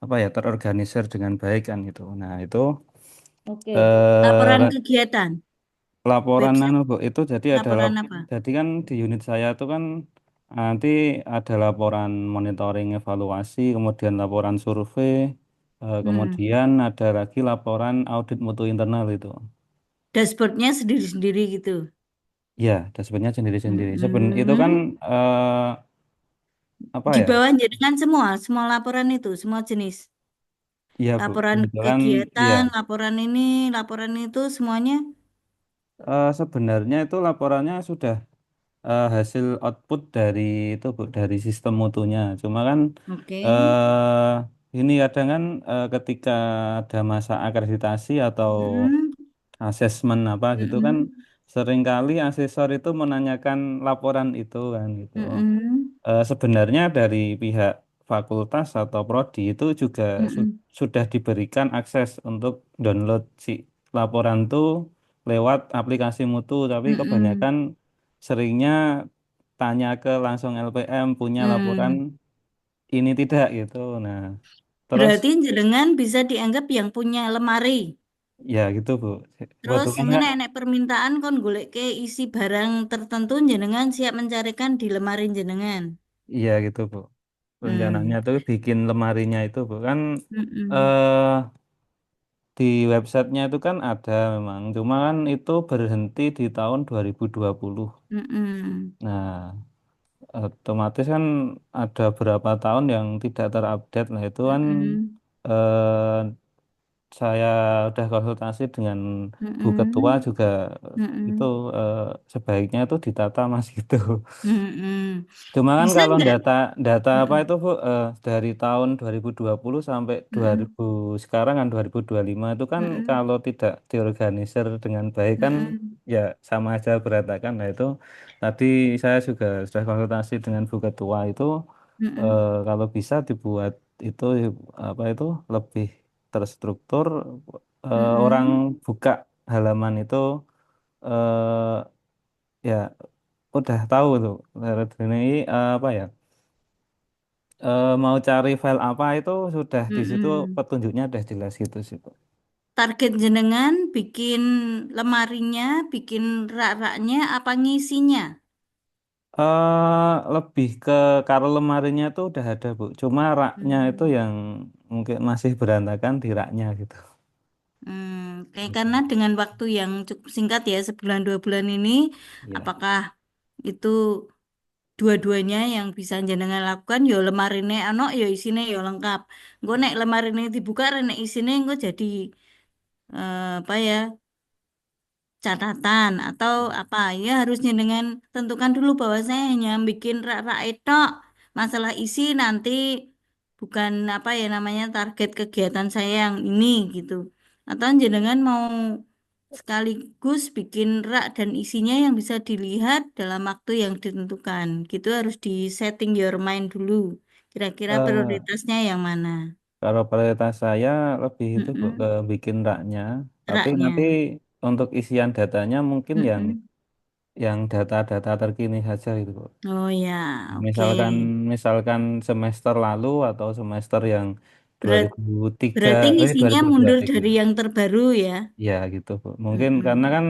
apa ya, terorganisir dengan baik kan itu. Nah, itu Oke. Laporan eh, kegiatan. laporan Website itu jadi adalah laporan apa? jadi kan di unit saya itu kan nanti ada laporan monitoring evaluasi, kemudian laporan survei, Hmm. kemudian ada lagi laporan audit mutu internal itu. Dashboardnya sendiri-sendiri gitu. Ya, dashboardnya sendiri-sendiri. Itu kan Hmm. eh, apa Di ya? bawah jenengan semua laporan itu, semua jenis. Iya, Bu. Laporan Kebetulan iya. kegiatan, laporan ini, laporan itu semuanya. Sebenarnya itu laporannya sudah hasil output dari itu Bu, dari sistem mutunya. Cuma kan Oke. ini kadang kan ketika ada masa akreditasi atau Hmm. asesmen apa gitu kan Hmm. seringkali asesor itu menanyakan laporan itu kan gitu. Hmm. Sebenarnya dari pihak fakultas atau prodi itu juga Hmm. sudah diberikan akses untuk download si laporan tuh lewat aplikasi mutu, tapi Hmm. kebanyakan seringnya tanya ke langsung LPM punya laporan Hmm. ini tidak gitu. Nah, terus Berarti jenengan bisa dianggap yang punya lemari. ya gitu Bu. Terus Kebetulan ini Kak, nek permintaan kon golek ke isi barang tertentu jenengan siap mencarikan di lemari jenengan. iya gitu Bu. Rencananya Hmm. tuh bikin lemarinya itu Bu kan Hmm. eh di websitenya itu kan ada memang, cuma kan itu berhenti di tahun 2020. Hmm. Nah, otomatis kan ada beberapa tahun yang tidak terupdate. Nah, itu kan Hmm. eh, saya udah konsultasi dengan Bu Ketua Hmm. juga itu Hmm. eh, sebaiknya itu ditata Mas gitu. Hmm. Cuma kan Bisa kalau nggak? data data apa Hmm. itu Bu dari tahun 2020 sampai Hmm. 2000 sekarang kan 2025 itu kan Hmm. kalau tidak diorganisir dengan baik kan Hmm. ya sama aja berantakan. Nah itu tadi saya juga sudah konsultasi dengan Bu Ketua itu Hmm. kalau bisa dibuat itu apa itu lebih terstruktur orang Hmm. buka halaman itu eh, ya udah tahu tuh lewat ini apa ya mau cari file apa itu sudah di situ Hmm. petunjuknya udah jelas gitu sih Pak. Target jenengan bikin lemarinya, bikin rak-raknya, apa ngisinya? Lebih ke kalau lemarinya tuh udah ada Bu, cuma raknya itu Hmm. yang mungkin masih berantakan di raknya gitu. Kayak karena dengan waktu yang cukup singkat ya, sebulan 2 bulan ini, Iya. apakah itu dua-duanya yang bisa jenengan lakukan? Yo lemarine ano, yo isine yo lengkap. Gue nek lemarine dibuka, nek isine gue jadi apa ya? Catatan atau apa ya harusnya dengan tentukan dulu bahwa saya hanya bikin rak-rak itu masalah isi nanti bukan apa ya namanya target kegiatan saya yang ini gitu atau jenengan mau sekaligus bikin rak dan isinya yang bisa dilihat dalam waktu yang ditentukan gitu harus di setting your mind dulu kira-kira Eh, prioritasnya yang mana. Kalau prioritas saya lebih itu Bu, ke Mm-mm. bikin raknya, tapi nanti Raknya. untuk isian datanya mungkin Mm-mm. yang data-data terkini saja itu Bu. Oh ya, oke. Misalkan misalkan semester lalu atau semester yang Berat, 2003 berarti ngisinya mundur 2023. dari yang terbaru ya. Ya gitu Bu. Mungkin karena Mm-mm. kan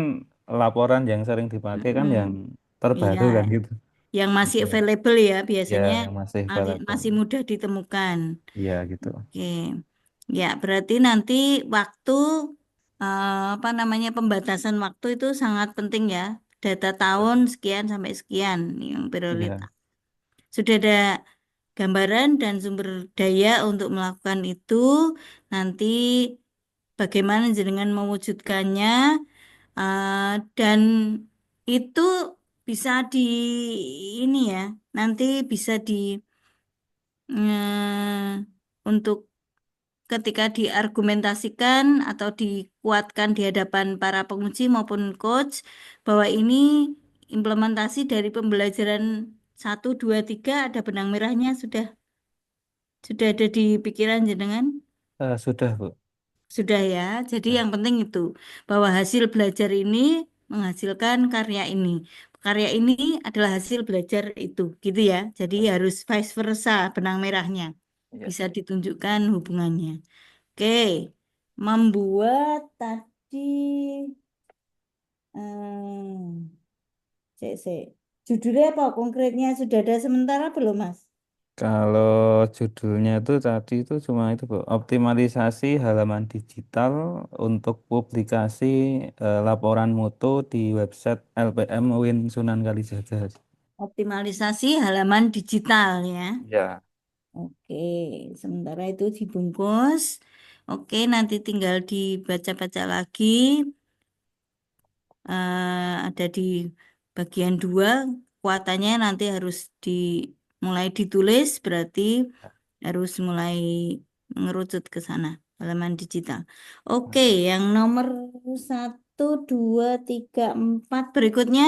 laporan yang sering dipakai kan yang Mm-mm. terbaru Iya, kan gitu. yang masih Gitu. available ya, Ya biasanya yang masih masih, available. masih mudah ditemukan. Iya gitu. Oke, ya berarti nanti waktu apa namanya pembatasan waktu itu sangat penting ya. Data tahun sekian sampai sekian yang Iya. prioritas. Sudah ada gambaran dan sumber daya untuk melakukan itu. Nanti bagaimana jenengan mewujudkannya dan itu bisa di ini ya nanti bisa di untuk ketika diargumentasikan atau dikuatkan di hadapan para penguji maupun coach bahwa ini implementasi dari pembelajaran 1, 2, 3 ada benang merahnya sudah ada di pikiran jenengan. Sudah Bu. Sudah ya, jadi Nah, yang penting itu bahwa hasil belajar ini menghasilkan karya ini. karya ini adalah hasil belajar itu, gitu ya. Jadi harus vice versa, benang merahnya. Iya. Bisa ditunjukkan hubungannya. Oke, membuat tadi, hmm, cek. Judulnya apa? Konkretnya sudah ada sementara belum, Mas? Kalau judulnya itu tadi itu cuma itu Bu, optimalisasi halaman digital untuk publikasi laporan mutu di website LPM UIN Sunan Kalijaga. Optimalisasi halaman digital ya. Ya. Oke, sementara itu dibungkus. Oke, nanti tinggal dibaca-baca lagi. Ada di bagian 2, kekuatannya nanti harus mulai ditulis, berarti harus mulai mengerucut ke sana, halaman digital. Oke, yang nomor 1, 2, 3, 4 berikutnya.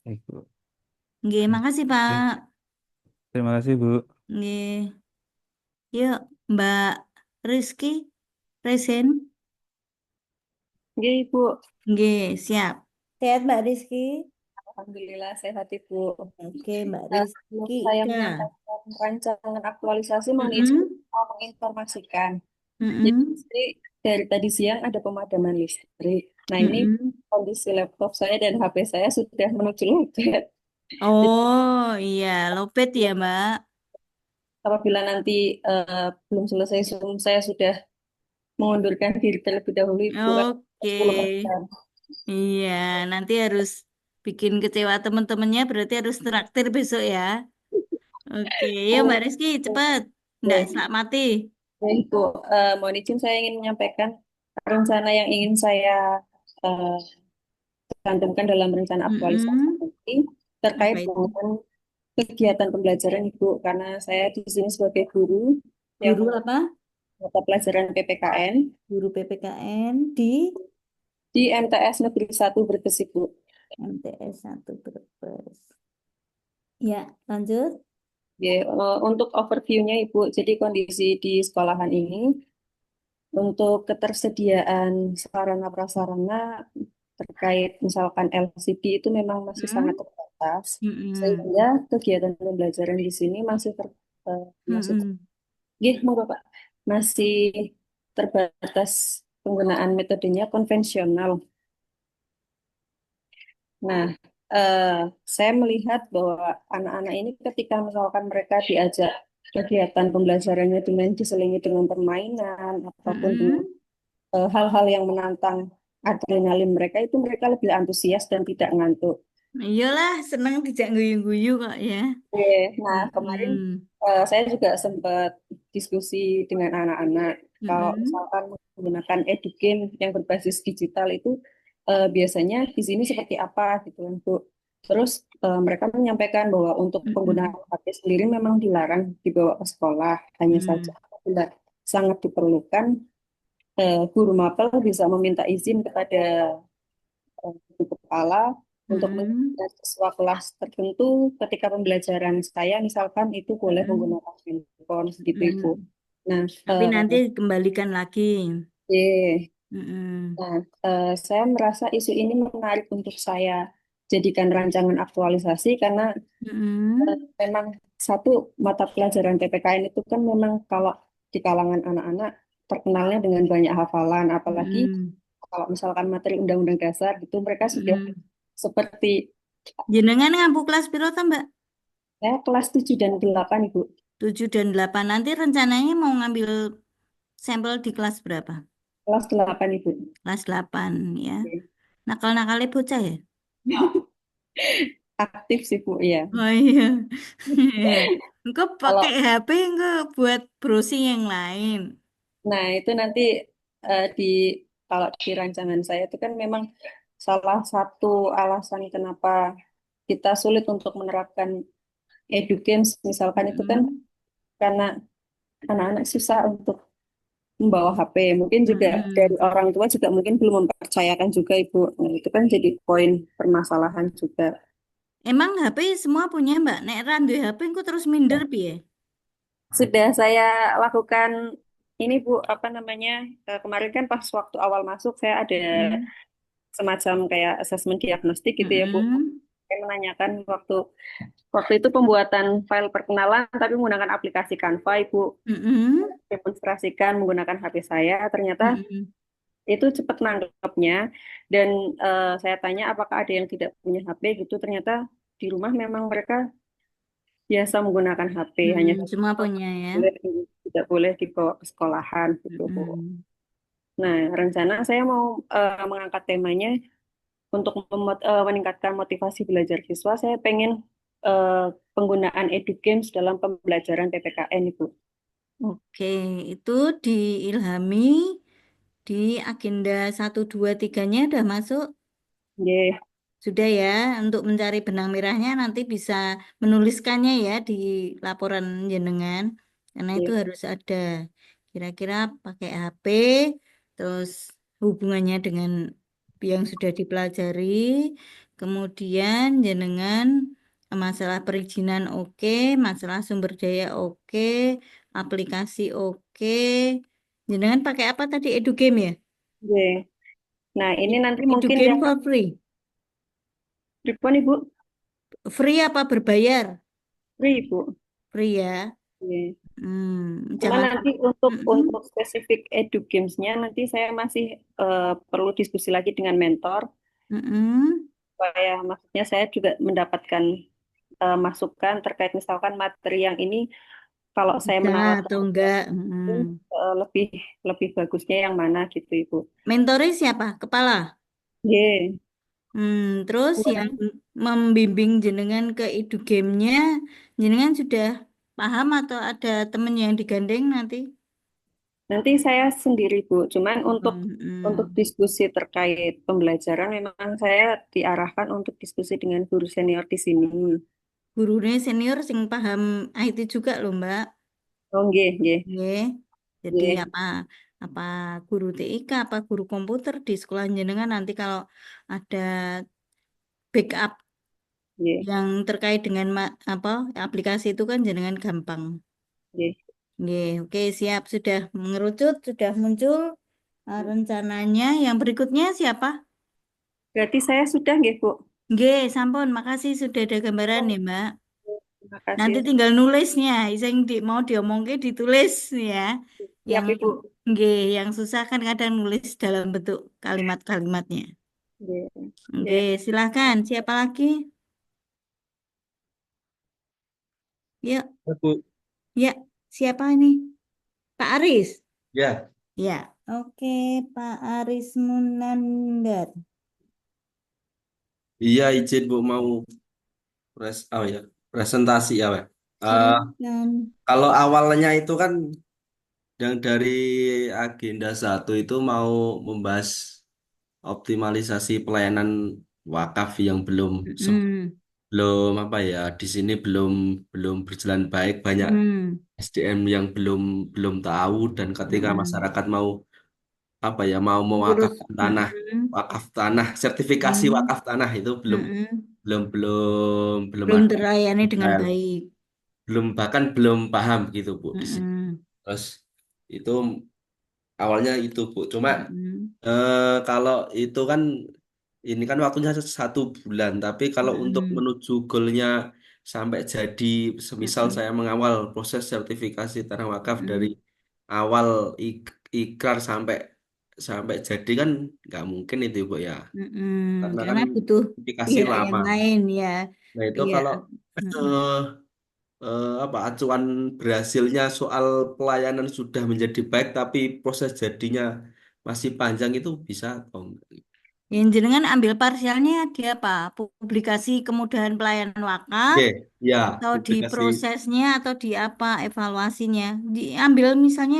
Baik, Bu. Nggih, makasih Oke. Pak. Terima kasih Bu. Nggih. Yuk, Mbak Rizky, present. Nggih, Ibu. Nggih, siap. Sehat Mbak Rizky? Alhamdulillah sehat, Ibu. Oke, Mbak Sebelum Rizky saya Ika. menyampaikan rancangan aktualisasi, mohon Mm-mm, izin mau menginformasikan. Jadi mm-mm, dari tadi siang ada pemadaman listrik. Nah, ini mm-mm. kondisi laptop saya dan HP saya sudah menuju lowbat. Oh iya, lopet ya Jadi, Mbak. apabila nanti belum selesai Zoom, saya sudah mengundurkan diri terlebih dahulu, Ibu, kan Oke, 10%. iya, nanti harus bikin kecewa teman-temannya, berarti harus traktir besok ya. Oke, ya Mbak Rizky, cepat. Nggak Oke. selak mati. Baik, Bu. Mohon izin saya ingin menyampaikan rencana yang ingin saya eh, cantumkan dalam rencana aktualisasi Mm-mm. ini terkait Apa itu? dengan kegiatan pembelajaran Ibu, karena saya di sini sebagai guru yang Guru apa? mata pelajaran PPKN Guru PPKN di di MTS Negeri 1 Brebes, Ibu. MTS 1 Brebes. Ya, lanjut. Ya, untuk overview-nya Ibu, jadi kondisi di sekolahan ini untuk ketersediaan sarana prasarana terkait misalkan LCD itu memang masih sangat Hmm? terbatas, Mm-mm. sehingga kegiatan pembelajaran di sini masih Mm-mm. monggo Pak, masih terbatas, penggunaan metodenya konvensional. Nah, eh, saya melihat bahwa anak-anak ini ketika misalkan mereka diajak kegiatan pembelajarannya dengan diselingi dengan permainan ataupun dengan Mm-mm. hal-hal yang menantang adrenalin mereka, itu mereka lebih antusias dan tidak ngantuk. Iyalah, senang dijak guyu-guyu kok ya. Oke, nah kemarin Mm-mm. saya juga sempat diskusi dengan anak-anak. Kalau Mm-mm. misalkan menggunakan edugame yang berbasis digital itu biasanya di sini seperti apa gitu untuk. Terus mereka menyampaikan bahwa untuk penggunaan Mm-mm. HP sendiri memang dilarang dibawa ke sekolah. Hanya saja Mm. apabila sangat diperlukan, guru mapel bisa meminta izin kepada guru kepala untuk Mm-mm. mengajar siswa kelas tertentu ketika pembelajaran saya misalkan itu boleh Mm-mm. menggunakan handphone gitu, Ibu. Mm. Nah, Tapi nanti kembalikan lagi. eh, Mm-mm. nah, saya merasa isu ini menarik untuk saya jadikan rancangan aktualisasi karena Mm-mm. memang satu mata pelajaran PPKN itu kan memang kalau di kalangan anak-anak terkenalnya dengan banyak hafalan, apalagi Mm-mm. kalau misalkan materi Undang-Undang Dasar itu mereka sudah Mm-mm. seperti Jenengan ngampu kelas piro ta, Mbak? saya kelas 7 dan 8, Ibu. 7 dan 8. Nanti rencananya mau ngambil sampel di kelas berapa? Kelas 8, Ibu. Kelas 8 ya. Oke. Nakal-nakalnya bocah ya? Aktif sih, Bu, ya. Oh iya. Iya. Engkau Kalau pakai HP enggak buat browsing yang lain. nah itu nanti di kalau di rancangan saya itu kan memang salah satu alasan kenapa kita sulit untuk menerapkan edugames misalkan itu kan Mm-mm. karena anak-anak susah untuk membawa HP. Mungkin juga dari Mm-mm. orang tua juga mungkin belum mempercayakan juga, Ibu. Nah, itu kan jadi poin permasalahan juga. Emang HP semua punya, Mbak? Nek ra duwe HP engko terus minder piye? Sudah saya lakukan ini, Bu, apa namanya? Kemarin kan pas waktu awal masuk saya ada Mm-mm. semacam kayak asesmen diagnostik gitu ya, Bu. Mm-mm. Saya menanyakan waktu waktu itu pembuatan file perkenalan tapi menggunakan aplikasi Canva, Ibu. Mm-mm. Demonstrasikan menggunakan HP saya, ternyata Mm-mm. itu cepat nangkepnya. Dan saya tanya apakah ada yang tidak punya HP gitu, ternyata di rumah memang mereka biasa menggunakan HP, hanya saja Semua punya ya. boleh, tidak boleh dibawa ke sekolahan gitu, Bu. Mm-mm. Nah, rencana saya mau mengangkat temanya untuk meningkatkan motivasi belajar siswa. Saya pengen eh, penggunaan edu games dalam pembelajaran PPKN, Ibu. Oke, itu diilhami di agenda 1, 2, 3-nya udah masuk. Nggih, Sudah ya, untuk mencari benang merahnya nanti bisa menuliskannya ya di laporan jenengan. Karena itu nggih, harus ada. Kira-kira pakai HP, terus hubungannya dengan yang sudah dipelajari, kemudian jenengan masalah perizinan oke, masalah sumber daya oke, aplikasi oke. Jenengan pakai apa tadi? EduGame ya? nggih. Nah, ini nanti mungkin EduGame yang for free. pripun, Ibu? Free apa berbayar? Free, Ibu. Free ya. Nggih. Cuma Jangan nanti sampai. untuk spesifik edu gamesnya nanti saya masih perlu diskusi lagi dengan mentor Mm-mm. supaya maksudnya saya juga mendapatkan masukan terkait misalkan materi yang ini kalau saya Bisa menawarkan atau enggak. lebih lebih bagusnya yang mana gitu, Ibu. Mentornya siapa? Kepala. Nggih. Terus yang membimbing jenengan ke EduGame-nya, jenengan sudah paham atau ada temen yang digandeng nanti? Nanti saya sendiri, Bu. Cuman untuk Mm-mm. diskusi terkait pembelajaran memang saya diarahkan untuk diskusi dengan guru senior di sini. Gurunya senior sing paham IT juga loh, Mbak. Oh, nggih, nggih. Nggih. Jadi Nggih, apa guru TIK apa guru komputer di sekolah jenengan nanti kalau ada backup nggih, yang terkait dengan apa aplikasi itu kan jenengan gampang. nggih. Nggih, oke siap sudah mengerucut, sudah muncul rencananya. Yang berikutnya siapa? Berarti saya sudah nggih, Bu. Nggih, sampun, makasih sudah ada gambaran nih, Mbak. Terima Nanti kasih. tinggal nulisnya, yang mau diomongke ditulis ya. Siap, Yang Ibu. nggih, yang susah kan kadang nulis dalam bentuk kalimat-kalimatnya. Nggih, Oke, nggih. silakan. Siapa lagi? Yuk, Ya, Bu. ya. Siapa ini? Pak Aris. Ya, Ya, oke, Pak Aris Munandar. iya izin Bu mau oh ya, presentasi ya, Pak. Eh, Silakan. kalau awalnya itu kan yang dari agenda 1 itu mau membahas optimalisasi pelayanan wakaf yang Mm-mm. belum apa ya, di sini belum belum berjalan baik, banyak Mm-mm. SDM yang belum belum tahu, dan ketika Mm-mm. masyarakat mau apa ya, mau Urus. mewakafkan tanah, Mm-mm. sertifikasi Mm-mm. wakaf tanah itu belum Mm-mm. belum belum belum Belum ada, terlayani dengan baik. bahkan belum paham gitu Bu di sini. Mm-mm. Terus itu awalnya itu Bu. Cuma Mm-mm. kalau itu kan ini kan waktunya 1 bulan, tapi kalau untuk Mm-mm. menuju goalnya sampai jadi, semisal Mm-mm. saya mengawal proses sertifikasi tanah wakaf dari Mm-mm. awal ikrar sampai sampai jadi kan nggak mungkin itu Bu ya, karena kan Karena butuh sertifikasi pihak yang lama. lain ya. Nah itu Pihak. kalau Mm-mm. eh, apa acuan berhasilnya soal pelayanan sudah menjadi baik tapi proses jadinya masih panjang, itu bisa atau enggak? Yang jenengan ambil parsialnya di apa? Publikasi kemudahan pelayanan wakaf Oke, ya atau di publikasi, prosesnya atau di apa evaluasinya? Diambil misalnya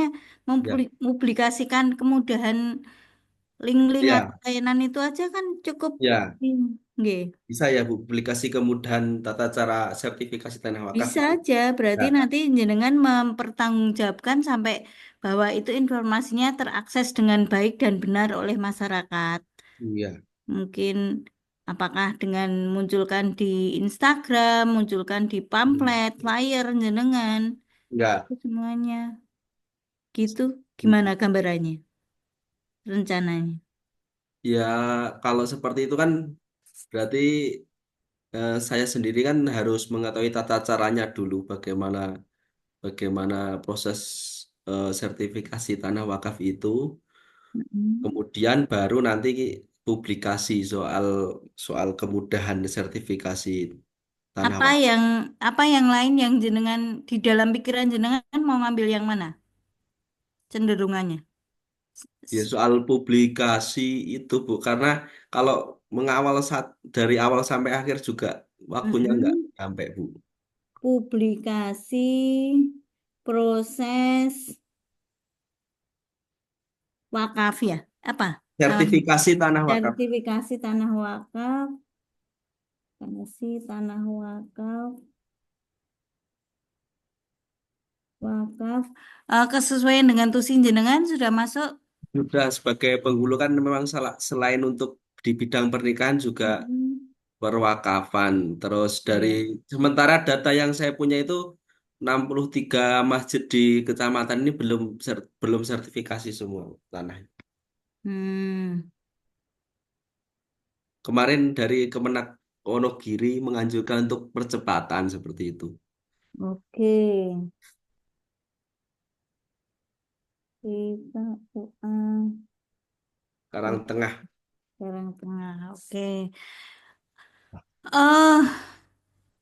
ya mempublikasikan kemudahan link-link atau ya layanan itu aja kan cukup. ya Nggih. bisa ya Bu, publikasi kemudahan tata cara sertifikasi tanah wakaf Bisa itu. aja, Ya, berarti nanti jenengan mempertanggungjawabkan sampai bahwa itu informasinya terakses dengan baik dan benar oleh masyarakat. iya. Mungkin apakah dengan munculkan di Instagram, munculkan di Hmm. pamflet, flyer jenengan, Ya, itu semuanya. Gitu, gimana gambarannya, rencananya? ya kalau seperti itu kan berarti saya sendiri kan harus mengetahui tata caranya dulu, bagaimana bagaimana proses sertifikasi tanah wakaf itu. Mm-mm. Kemudian baru nanti publikasi soal soal kemudahan sertifikasi tanah Apa wakaf. yang apa yang lain yang jenengan di dalam pikiran jenengan mau ngambil yang mana? Cenderungannya. Ya soal publikasi itu Bu, karena kalau mengawal dari awal sampai akhir juga waktunya nggak Mm-mm. sampai Bu. Publikasi proses wakaf ya? Apa? Um, Sertifikasi tanah wakaf. sertifikasi tanah wakaf, tanah wakaf, wakaf. Kesesuaian dengan tusin jenengan sudah masuk. Sudah sebagai penghulu kan memang selain untuk di bidang pernikahan juga Mm-mm. perwakafan. Terus dari Ya. sementara data yang saya punya itu 63 masjid di kecamatan ini belum sertifikasi semua tanah. Hmm, Kemarin dari Kemenak Wonogiri menganjurkan untuk percepatan seperti itu. oke. Kita Karangtengah. sekarang tengah. Oke. Eh,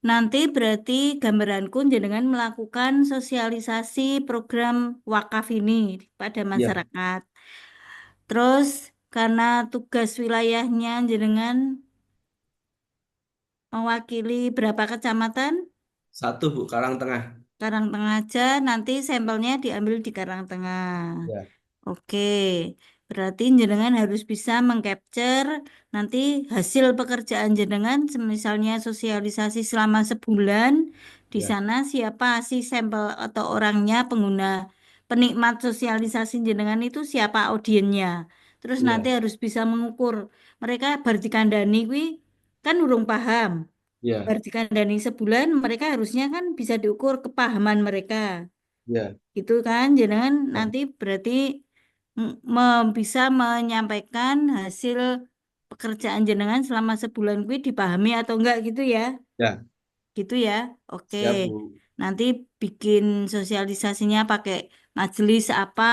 nanti berarti gambaranku jenengan melakukan sosialisasi program wakaf ini pada Ya, masyarakat. Terus karena tugas wilayahnya jenengan mewakili berapa kecamatan? satu Bu, Karangtengah. Karangtengah aja, nanti sampelnya diambil di Karangtengah. Ya, Oke, berarti jenengan harus bisa mengcapture nanti hasil pekerjaan jenengan, misalnya sosialisasi selama sebulan, di ya, sana siapa sih sampel atau orangnya, pengguna, penikmat sosialisasi jenengan itu siapa audiennya. Terus nanti ya, harus bisa mengukur, mereka berarti kandani kuwi kan urung paham. ya, Berarti kandani sebulan, mereka harusnya kan bisa diukur kepahaman mereka. ya, Gitu kan, jenengan ya, nanti berarti bisa menyampaikan hasil pekerjaan jenengan selama sebulan gue dipahami atau enggak gitu ya. ya. Gitu ya. Oke. Siap Bu. Nanti bikin sosialisasinya pakai majelis apa,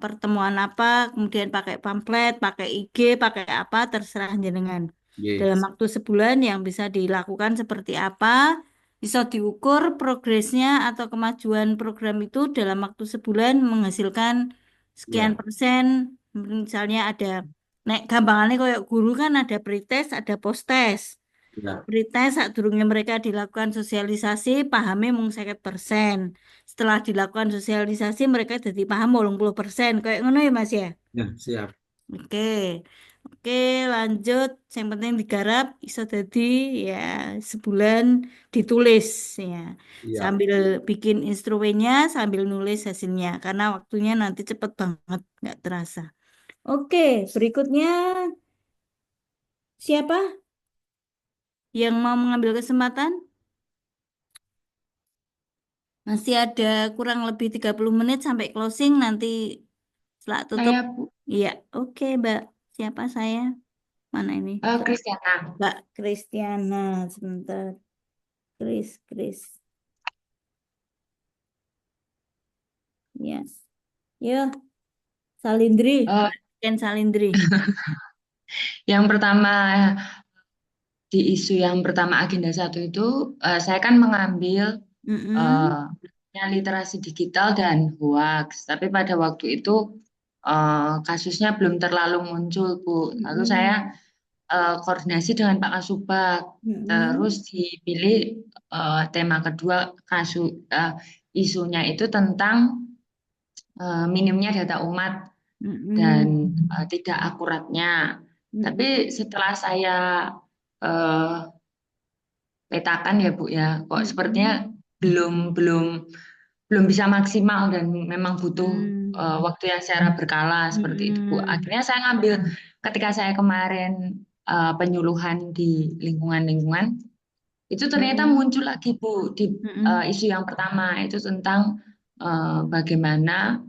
pertemuan apa, kemudian pakai pamflet, pakai IG, pakai apa, terserah jenengan. Dalam Yes. waktu sebulan yang bisa dilakukan seperti apa, bisa diukur progresnya atau kemajuan program itu dalam waktu sebulan menghasilkan sekian Ya, persen. Misalnya ada, gampangannya kayak guru kan ada pretest, ada posttest. ya, Pretest sadurunge mereka dilakukan sosialisasi pahami mung 50%. Setelah dilakukan sosialisasi mereka jadi paham 80%. Kayak ngono ya Mas ya. ya, siap. Oke. Oke, lanjut. Yang penting digarap iso dadi ya sebulan ditulis ya. Iya. Sambil bikin instrumennya, sambil nulis hasilnya karena waktunya nanti cepet banget, nggak terasa. Oke, berikutnya siapa yang mau mengambil kesempatan? Masih ada kurang lebih 30 menit sampai closing nanti setelah tutup. Saya Bu, Iya, oke Mbak. Siapa saya? Mana ini? Kristiana. Mbak Kristiana. Sebentar. Kris. Ya. Yo, Salindri. Eh, Mbak Ken Salindri. yang pertama di isu yang pertama agenda satu itu saya kan mengambil Mm-mm. literasi digital dan hoax. Tapi pada waktu itu kasusnya belum terlalu muncul, Bu. Lalu saya Mm-mm. koordinasi dengan Pak Kasubag. Terus Mm-mm. dipilih tema kedua isunya itu tentang minimnya data umat dan Mm-mm. tidak akuratnya. Tapi Mm-mm. setelah saya eh, petakan ya Bu ya, kok sepertinya Mm-mm. belum belum belum bisa maksimal dan memang butuh Mm-mm. waktu yang secara berkala seperti itu Bu. Mm-mm. Akhirnya saya ngambil ketika saya kemarin penyuluhan di lingkungan-lingkungan itu ternyata Mm-mm. muncul lagi Bu di Mm-mm. isu yang pertama itu tentang bagaimana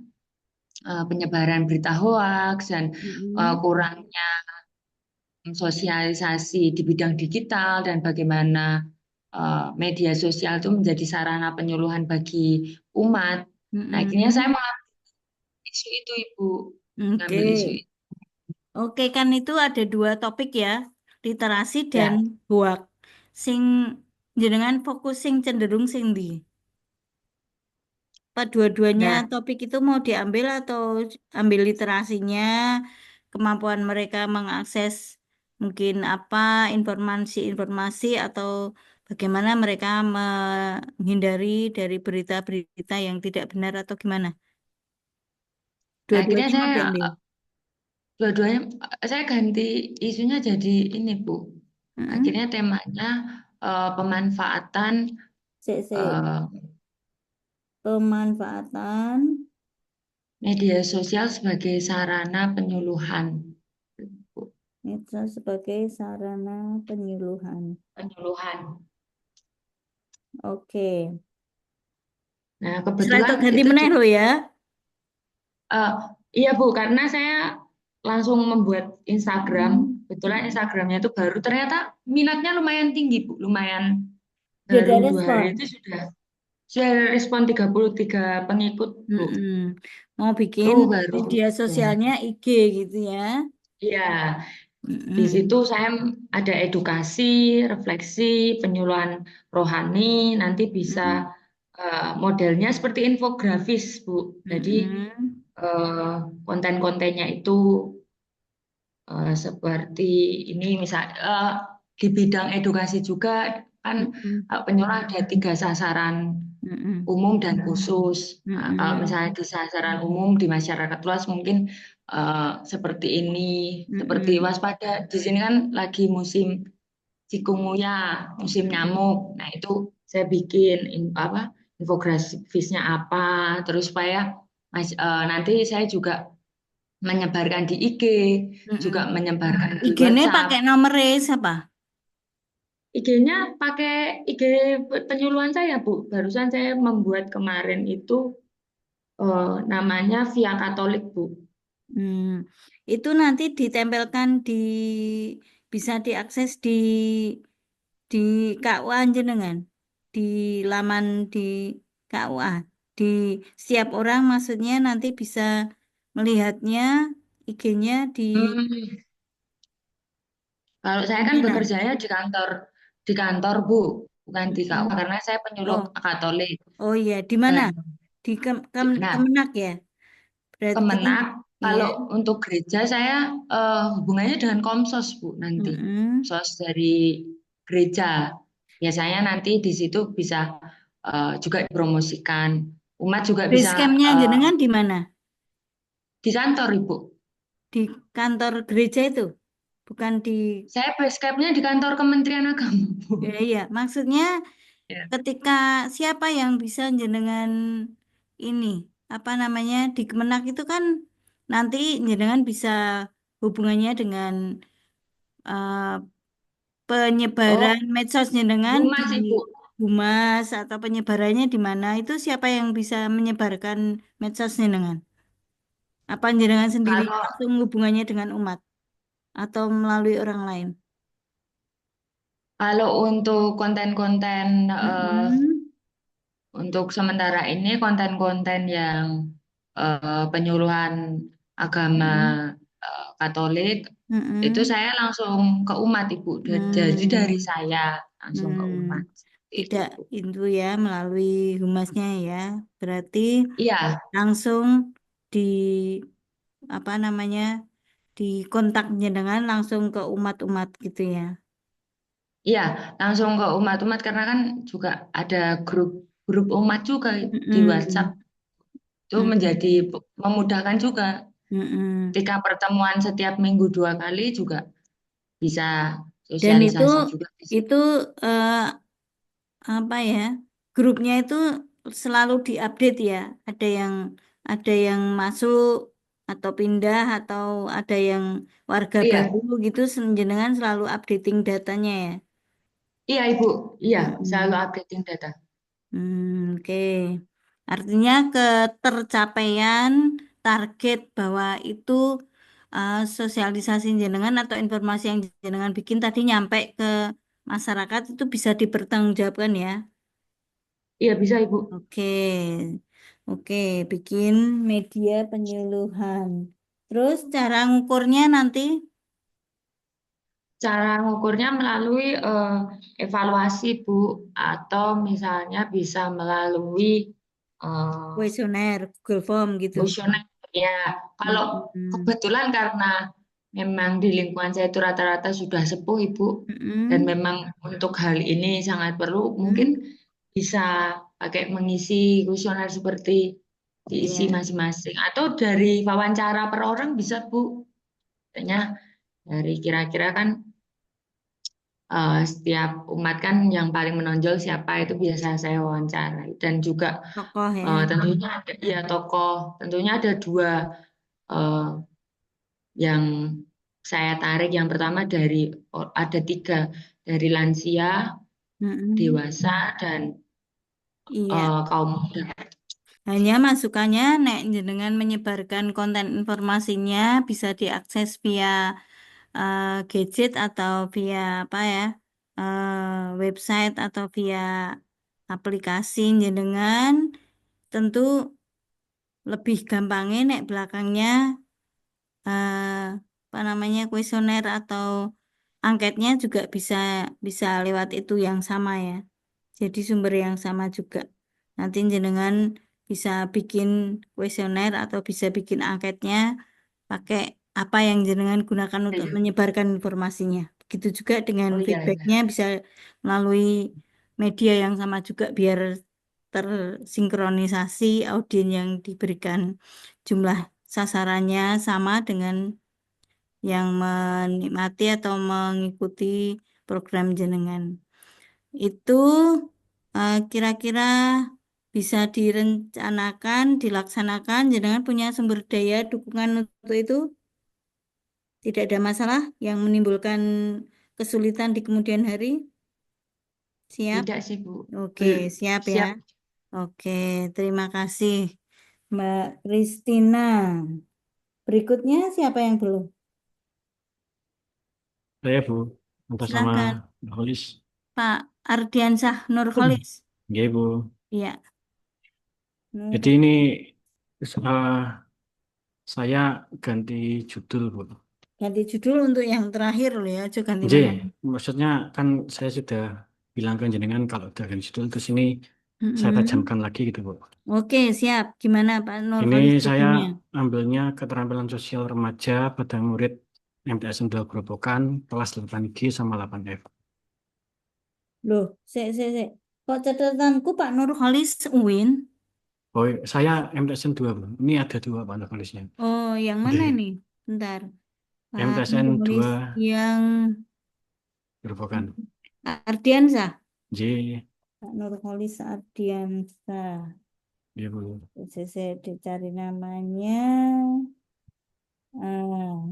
penyebaran berita hoaks dan Mm-mm. kurangnya sosialisasi di bidang digital dan bagaimana media sosial itu menjadi sarana penyuluhan bagi umat. Nah, akhirnya saya Mm-mm. mengambil isu itu, Ibu. Oke. Ngambil isu itu. Oke, kan itu ada dua topik ya, literasi dan Ya. hoak. Sing jenengan fokus sing cenderung sing ndi? Apa dua-duanya Nah, topik itu mau diambil atau ambil literasinya, kemampuan mereka mengakses mungkin apa informasi-informasi atau bagaimana mereka menghindari dari berita-berita yang tidak benar atau gimana? akhirnya Dua-duanya mau saya diambil. dua-duanya saya ganti isunya jadi ini, Bu. Mm-mm. Akhirnya temanya pemanfaatan Sik, sik. eh, Pemanfaatan media sosial sebagai sarana penyuluhan. medsos sebagai sarana penyuluhan. Penyuluhan. Oke. Nah, Setelah itu kebetulan ganti itu meneh juga lo ya. eh, iya, Bu, karena saya langsung membuat Instagram. Mm-mm. Kebetulan Instagramnya itu baru, ternyata minatnya lumayan tinggi, Bu. Lumayan Dia ada baru 2 hari respon. itu sudah respon 33 pengikut, Bu. Mm-mm. Mau Itu bikin baru. media Ya. sosialnya IG gitu ya. Iya, di situ Mm-mm. saya ada edukasi, refleksi, penyuluhan rohani, nanti bisa Mm-mm. modelnya seperti infografis, Bu. Jadi Mm-mm. konten-kontennya itu seperti ini, misal di bidang edukasi juga kan Mm-mm. penyuluh ada 3 sasaran Mm-mm. umum dan khusus. Nah, kalau Mm-mm. misalnya di sasaran umum di masyarakat luas mungkin seperti ini, seperti Mm-mm. waspada. Di sini kan lagi musim cikungunya, musim nyamuk. Nah, itu saya bikin infografisnya apa, terus supaya nanti saya juga menyebarkan di IG, Mm-mm. juga menyebarkan di IG-nya WhatsApp. pakai nomor siapa? IG-nya pakai IG penyuluhan saya, Bu. Barusan saya membuat kemarin itu namanya Via Katolik, Bu. Hmm. Itu nanti ditempelkan bisa diakses di KUA jenengan, di laman di KUA, di setiap orang maksudnya nanti bisa melihatnya IG-nya Hmm, Kalau saya di kan mana? bekerjanya di kantor, Bu, bukan di KUA Mm-mm. karena saya penyuluh Oh, Katolik. oh iya, di mana? Dan Di nah, Kemenak ya. Berarti, Kemenak, iya. kalau untuk gereja saya hubungannya dengan Komsos, Bu, nanti. Mm-mm. Sos dari gereja. Biasanya nanti di situ bisa juga dipromosikan. Umat juga bisa Base camp-nya jenengan di mana? di kantor, Ibu. Di kantor gereja itu, bukan di. Saya base camp-nya di kantor Kementerian Agama, Bu. Ya, iya, maksudnya Ya. ketika siapa yang bisa jenengan ini apa namanya di Kemenak itu kan nanti jenengan bisa hubungannya dengan eh, Oh, penyebaran medsos jenengan di Humas, Ibu. Humas atau penyebarannya di mana itu siapa yang bisa menyebarkan medsos jenengan? Apa jenengan sendiri Kalau langsung hubungannya dengan umat atau melalui orang lain? kalau untuk konten-konten Mm-mm. untuk sementara ini konten-konten yang penyuluhan agama Mm-mm. Katolik itu Mm-mm. saya langsung ke umat, Ibu. Jadi dari Hmm. saya langsung ke Hmm, umat. Seperti itu, tidak Bu. itu ya melalui humasnya ya. Berarti Iya, langsung di apa namanya di kontaknya dengan langsung ke umat-umat gitu ya. iya, langsung ke umat-umat karena kan juga ada grup grup umat juga di WhatsApp. Mm-mm. Itu Mm-mm. menjadi memudahkan juga. Mm-mm. Ketika pertemuan setiap minggu 2 kali juga bisa Dan itu sosialisasi juga di situ. itu eh, apa ya grupnya itu selalu diupdate ya. Ada yang masuk atau pindah atau ada yang warga baru Iya, gitu jenengan selalu updating datanya ya. iya Ibu, iya selalu Mm-mm. updating data. Oke. Artinya ketercapaian target bahwa itu sosialisasi jenengan atau informasi yang jenengan bikin tadi nyampe ke masyarakat itu bisa dipertanggungjawabkan ya. Iya bisa Ibu. Oke, oke, bikin media penyuluhan. Terus cara ngukurnya nanti, Cara ngukurnya melalui evaluasi Bu, atau misalnya bisa melalui kuesioner, Google Form gitu. kuesioner. Ya, kalau Mm-mm. kebetulan karena memang di lingkungan saya itu rata-rata sudah sepuh Ibu, dan Mm-mm. memang untuk hal ini sangat perlu, mungkin Mm-mm. bisa pakai mengisi kuesioner seperti diisi Iya, masing-masing, atau dari wawancara per orang bisa Bu. Katanya dari kira-kira kan setiap umat kan yang paling menonjol siapa itu biasa saya wawancarai, dan juga tokoh ya. tentunya ada ya tokoh, tentunya ada dua eh, yang saya tarik. Yang pertama ada tiga, dari lansia, Mm-mm. dewasa, dan Iya. kaum muda. Hanya masukannya, nek jenengan menyebarkan konten informasinya bisa diakses via gadget atau via apa ya, website atau via aplikasi jenengan, tentu lebih gampangnya nek belakangnya apa namanya kuesioner atau angketnya juga bisa bisa lewat itu yang sama ya. Jadi sumber yang sama juga. Nanti jenengan bisa bikin kuesioner atau bisa bikin angketnya pakai apa yang jenengan gunakan untuk Iya. menyebarkan informasinya. Begitu juga dengan Oh iya, feedbacknya iya. bisa melalui media yang sama juga biar tersinkronisasi audiens yang diberikan jumlah sasarannya sama dengan yang menikmati atau mengikuti program jenengan. Itu kira-kira bisa direncanakan, dilaksanakan. Jenengan punya sumber daya dukungan untuk itu? Tidak ada masalah yang menimbulkan kesulitan di kemudian hari? Siap? Tidak sih Bu. Oke, siap ya. Siap. Oke, terima kasih Mbak Kristina. Berikutnya siapa yang belum? Saya Bu, atas nama Silakan Holis. Pak Ardiansah Nurholis. Iya Bu. Iya, Jadi Nur. ini saya ganti judul Bu. Ganti judul untuk yang terakhir loh ya, Jo ganti J, mana? maksudnya kan saya sudah bilang ke jenengan kalau udah ganti judul terus ini saya Mm-mm. tajamkan lagi gitu Bu. Oke, siap. Gimana Pak Ini Nurholis saya judulnya? ambilnya keterampilan sosial remaja pada murid MTSN 2 Grobogan kelas 8G sama 8F. Loh, se. Kok catatanku Pak Nurholis UIN? Oh, saya MTSN 2 Bu. Ini ada dua Pak nulisnya. Oh, yang mana nih? Bentar. Pak MTSN Nurholis 2 yang Grobogan. Ardiansah. J, Pak Nurholis Ardiansah. ya Bu. Saya dicari namanya.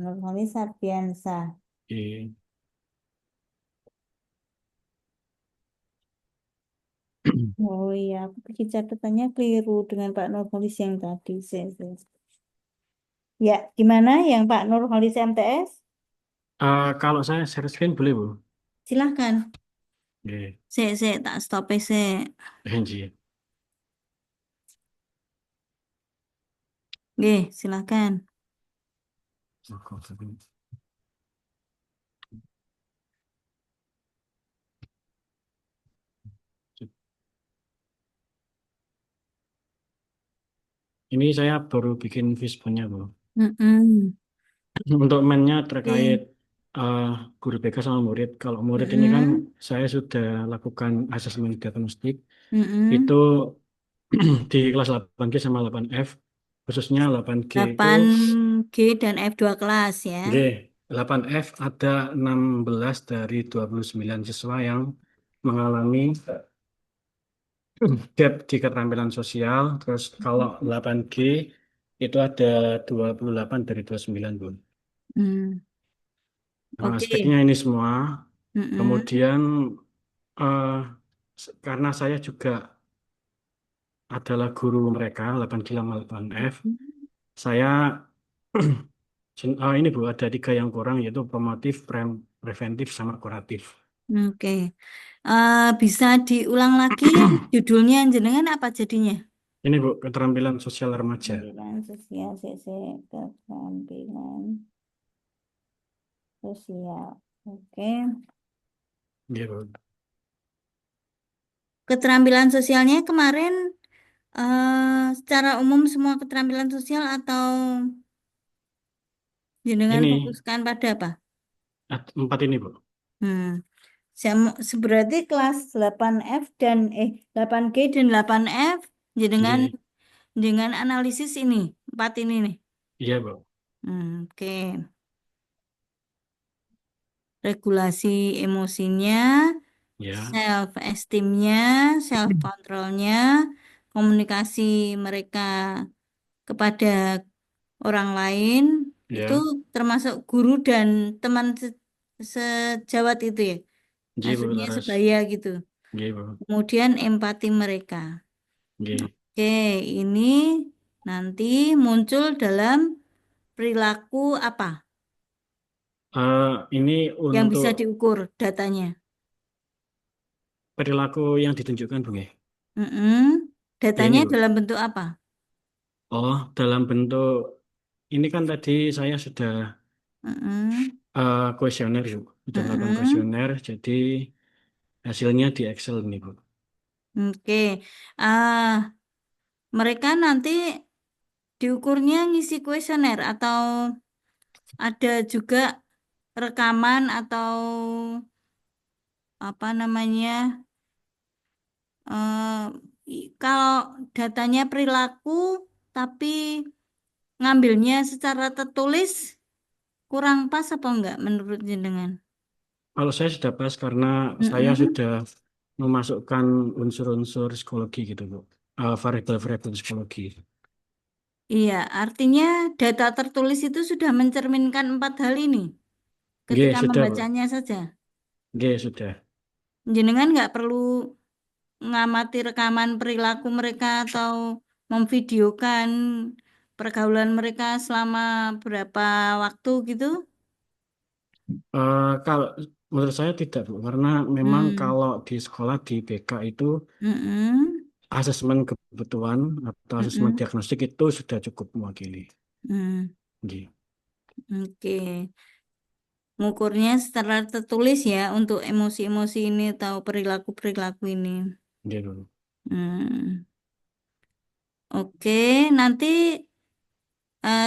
Nurholis Ardiansah. J. Oh iya, aku bikin catatannya keliru dengan Pak Nurholis yang tadi. Ya, gimana yang Pak Nurholis MTS? Kalau saya share screen boleh Bu? Silahkan. J. Tak stop se. J. Nggih, silahkan. Ini saya baru bikin Fishbone-nya Bu. Mm-mm. Untuk mainnya terkait Oke. eh, guru BK sama murid. Kalau murid ini kan Mm-mm. saya sudah lakukan asesmen diagnostik. Itu Mm-mm. di kelas 8G sama 8F. Khususnya 8G itu 8G dan F2 kelas ya. G. 8F ada 16 dari 29 siswa yang mengalami gap di keterampilan sosial. Terus kalau 8G itu ada 28 dari 29 Bu. Hmm. Nah, Oke. speknya ini semua. Mm-mm. Kemudian eh, karena saya juga adalah guru mereka 8G sama 8F, saya Ini Bu, ada 3 yang kurang yaitu promotif, preventif, sama kuratif. Oke. Bisa diulang lagi judulnya jenengan apa jadinya? Ini Bu, keterampilan sosial remaja. Keterampilan sosial, keterampilan sosial. Oke. Iya Bu. Keterampilan sosialnya kemarin secara umum semua keterampilan sosial atau jenengan Ini fokuskan pada apa? 4 ini Bu. Hmm. Seberarti kelas 8F dan 8G dan 8F jenengan Iya, dengan analisis ini, 4 ini nih. iya Bu. Oke. Regulasi emosinya, Ya, self esteemnya, self controlnya, komunikasi mereka kepada orang lain itu ya, termasuk guru dan teman sejawat itu ya, iya Bu, maksudnya laras. sebaya gitu. Iya Bu. Kemudian empati mereka. Iya. Oke, ini nanti muncul dalam perilaku apa Ini yang untuk bisa diukur datanya. perilaku yang ditunjukkan Bu ya. Mm-mm. Ya ini Datanya Bu. dalam bentuk apa? Oh, dalam bentuk ini kan tadi saya sudah Mm-mm. kuesioner Bu. Sudah melakukan Mm-mm. kuesioner, jadi hasilnya di Excel ini Bu. Oke, ah mereka nanti diukurnya ngisi kuesioner atau ada juga rekaman atau apa namanya? Kalau datanya perilaku tapi ngambilnya secara tertulis kurang pas apa enggak menurut jenengan? Kalau saya sudah pas karena saya Mm-mm. sudah memasukkan unsur-unsur psikologi gitu Bu. Variabel-variabel psikologi. Iya, artinya data tertulis itu sudah mencerminkan 4 hal ini Oke, ketika sudah Bu. membacanya saja. Oke, sudah. Jenengan nggak perlu ngamati rekaman perilaku mereka atau memvideokan pergaulan mereka selama berapa waktu gitu. Kalau menurut saya tidak Bu, karena memang Hmm. kalau di sekolah di BK itu Mm-mm. asesmen kebutuhan atau asesmen Mm-mm. diagnostik itu sudah cukup mewakili. Hmm. Oke, Oke. Ngukurnya secara tertulis ya untuk emosi-emosi ini atau perilaku-perilaku ini. oke dulu. Hmm. Oke, nanti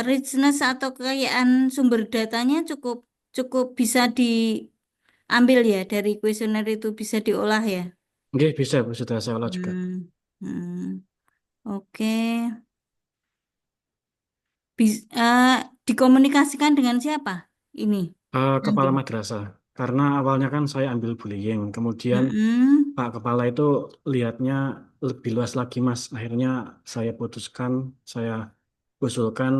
richness atau kekayaan sumber datanya cukup cukup bisa diambil ya dari kuesioner itu bisa diolah ya. Oke, bisa Bu, sudah saya olah juga. Hmm. Hmm. Oke. Dikomunikasikan dengan siapa ini nanti? Kepala madrasah, karena awalnya kan saya ambil bullying, kemudian Mm-mm. Pak Kepala itu lihatnya lebih luas lagi Mas. Akhirnya saya putuskan, saya usulkan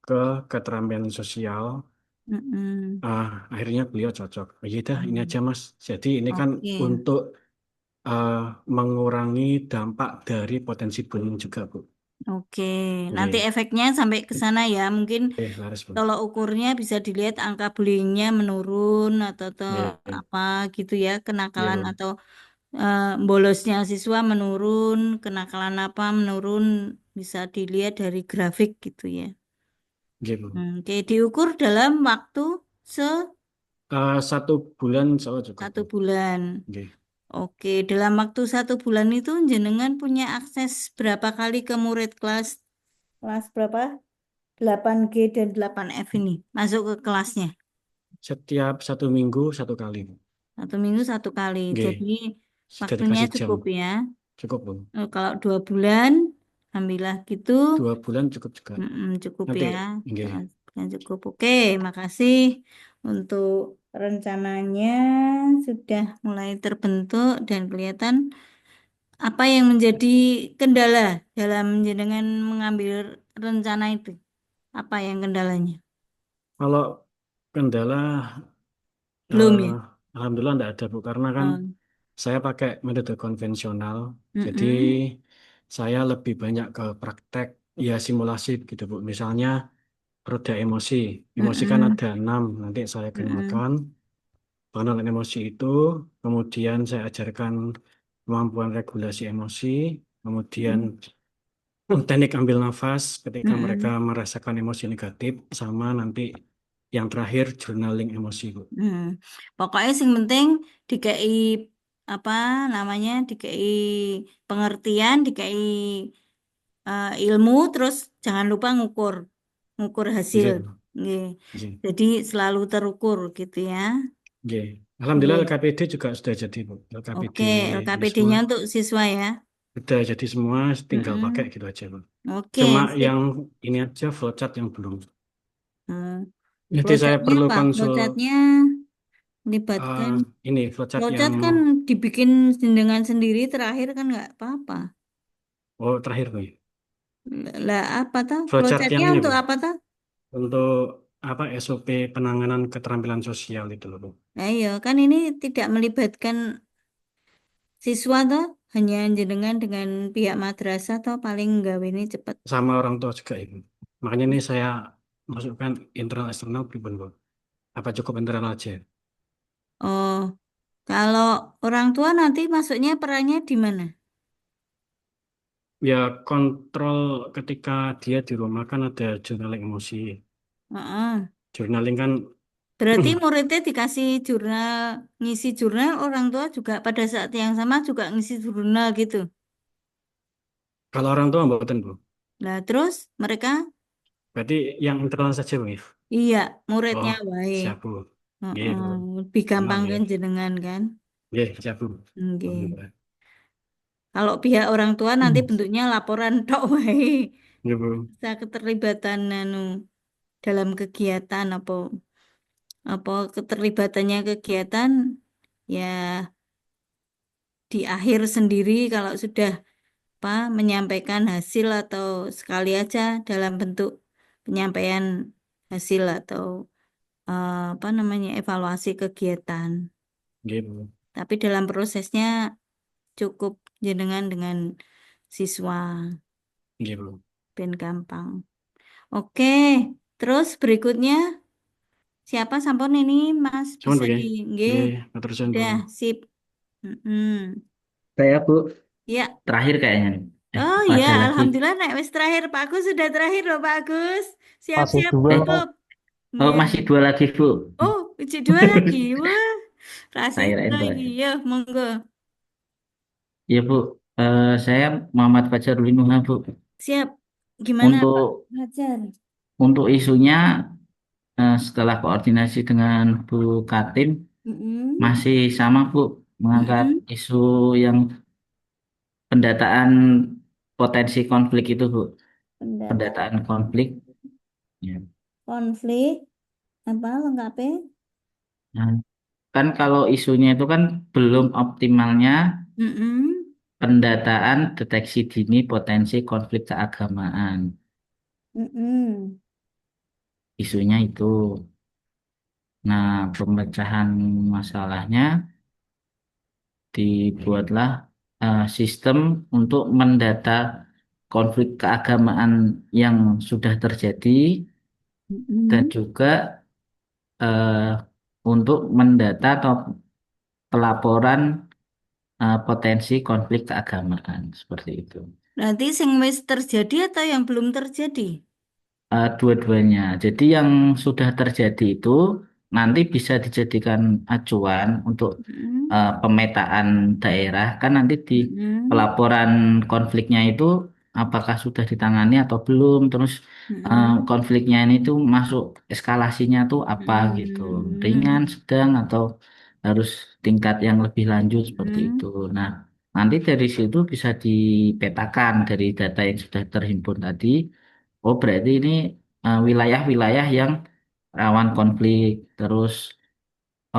ke keterampilan sosial. Mm-mm. Akhirnya beliau cocok. Oh, iya dah, ini Hmm. aja Mas. Jadi ini kan Oke. untuk eh, mengurangi dampak dari potensi bullying juga, Bu. Oke, nanti Oke, efeknya sampai ke sana ya. Mungkin laris, Bu. kalau ukurnya bisa dilihat angka bullyingnya menurun atau Oke, apa gitu ya, iya, kenakalan Bu. atau bolosnya siswa menurun, kenakalan apa menurun, bisa dilihat dari grafik gitu ya. Oke, Bu. Oke, diukur dalam waktu 1 bulan insya Allah cukup, satu Bu. bulan. Oke. Oke, dalam waktu 1 bulan itu jenengan punya akses berapa kali ke murid kelas berapa? 8G dan 8F ini masuk ke kelasnya. Setiap 1 minggu 1 kali, Bu. 1 minggu 1 kali. Oke, Jadi sudah waktunya dikasih jam. cukup ya. Cukup, Bu. Kalau 2 bulan, alhamdulillah gitu. 2 bulan cukup juga. Cukup Nanti, ya. oke. Yang cukup. Oke, makasih untuk rencananya sudah mulai terbentuk dan kelihatan apa yang menjadi kendala dalam jenengan mengambil rencana itu. Apa yang kendalanya? Kalau kendala, Belum eh, ya? alhamdulillah enggak ada, Bu. Karena kan Oh, saya pakai metode konvensional. Jadi mm-mm. saya lebih banyak ke praktek, ya simulasi gitu, Bu. Misalnya roda emosi. Emosi kan Mm-mm. ada 6, nanti saya Mm-mm. kenalkan pengenalan emosi itu, kemudian saya ajarkan kemampuan regulasi emosi, kemudian Mm-mm. teknik ambil nafas ketika mereka Mm-mm. merasakan emosi negatif, sama nanti yang terakhir journaling emosi, Bu. Mm. Pokoknya sing penting dikei apa namanya dikei pengertian, dikei ilmu, terus jangan lupa ngukur ngukur hasil. Oke, Bu. Nggih. Oke. Jadi selalu terukur gitu ya. Oke. Alhamdulillah Nggih. LKPD juga sudah jadi, Bu. LKPD Oke, Wisma LKPD-nya untuk siswa ya. sudah jadi semua, tinggal pakai Mm-mm. gitu aja, Bu. Oke, Cuma sip. yang ini aja flowchart yang belum. Hmm. Jadi saya Flowchartnya perlu apa? konsul Flowchartnya eh, melibatkan ini flowchart yang flowchart kan dibikin dengan sendiri terakhir kan nggak apa-apa. terakhir nih. Lah apa tuh? Flowchart yang Flowchartnya ini, untuk Bu. apa tuh? Untuk apa SOP penanganan keterampilan sosial itu loh, Bu. Nah, iya, kan ini tidak melibatkan siswa tuh, hanya jenengan dengan pihak madrasah tuh paling gawe ini cepet. Sama orang tua juga, Ibu. Makanya ini saya masukkan internal eksternal pribun, Bu. Apa cukup internal aja? Oh, kalau orang tua nanti masuknya perannya di mana? Ya kontrol ketika dia di rumah kan ada journaling emosi. Heeh. Journaling kan Berarti muridnya dikasih jurnal, ngisi jurnal, orang tua juga pada saat yang sama juga ngisi jurnal gitu. kalau orang tua mboten, Bu. Nah, terus mereka, Berarti yang internal saja, Bu. iya, muridnya Oh, wae. siap, Bu. Heeh. Gitu. Lebih Tenang gampang ya. kan jenengan kan? Ya, siap, Bu. Oke. Alhamdulillah. Kalau pihak orang tua nanti bentuknya laporan tok wae. Ya, Bu. Bisa keterlibatan dalam kegiatan apa apa keterlibatannya kegiatan ya di akhir sendiri kalau sudah apa menyampaikan hasil atau sekali aja dalam bentuk penyampaian hasil atau apa namanya evaluasi kegiatan. Gitu. Tapi dalam prosesnya cukup jenengan dengan siswa Gitu. ben gampang. Oke, terus berikutnya siapa sampun ini Mas Cuman bisa di begini. nggih. Ya, terusan, Bu. Udah sip. Mm-mm. Saya Bu Ya. terakhir kayaknya nih. Oh Apa ya, ada lagi? alhamdulillah nek wis terakhir Pak Agus sudah terakhir loh Pak Agus. Masih Siap-siap dua, Eh, Mas. tutup. oh Nggih. masih dua lagi Bu. Oh, uji dua lagi. Wah, Saya rahasia kirain dua. lagi. Ya, monggo. Ya Bu, saya Muhammad Fajar Linuha Bu. Siap. Gimana Pak Untuk Fajar? isunya setelah koordinasi dengan Bu Katim Mm-mm. masih sama Bu mengangkat Mm-mm. isu yang pendataan potensi konflik itu Bu. Pendataan Pendataan konflik. Ya. konflik apa lengkapnya? Nah, kan kalau isunya itu kan belum optimalnya Mm-mm. pendataan deteksi dini potensi konflik keagamaan. Mm-mm. Isunya itu. Nah, pemecahan masalahnya dibuatlah sistem untuk mendata konflik keagamaan yang sudah terjadi dan Mm-mm. juga eh, untuk mendata atau pelaporan potensi konflik keagamaan seperti itu. Berarti sing wis terjadi atau yang belum terjadi? Dua-duanya. Jadi yang sudah terjadi itu nanti bisa dijadikan acuan untuk Mm-mm. pemetaan daerah. Kan nanti di Mm-mm. pelaporan konfliknya itu apakah sudah ditangani atau belum. Terus Mm-mm. konfliknya ini tuh masuk eskalasinya tuh apa gitu. Ringan, Mm-mm. sedang atau harus tingkat yang lebih lanjut seperti itu. Mm-mm. Nah, nanti dari situ bisa dipetakan dari data yang sudah terhimpun tadi. Oh, berarti ini wilayah-wilayah yang rawan konflik, terus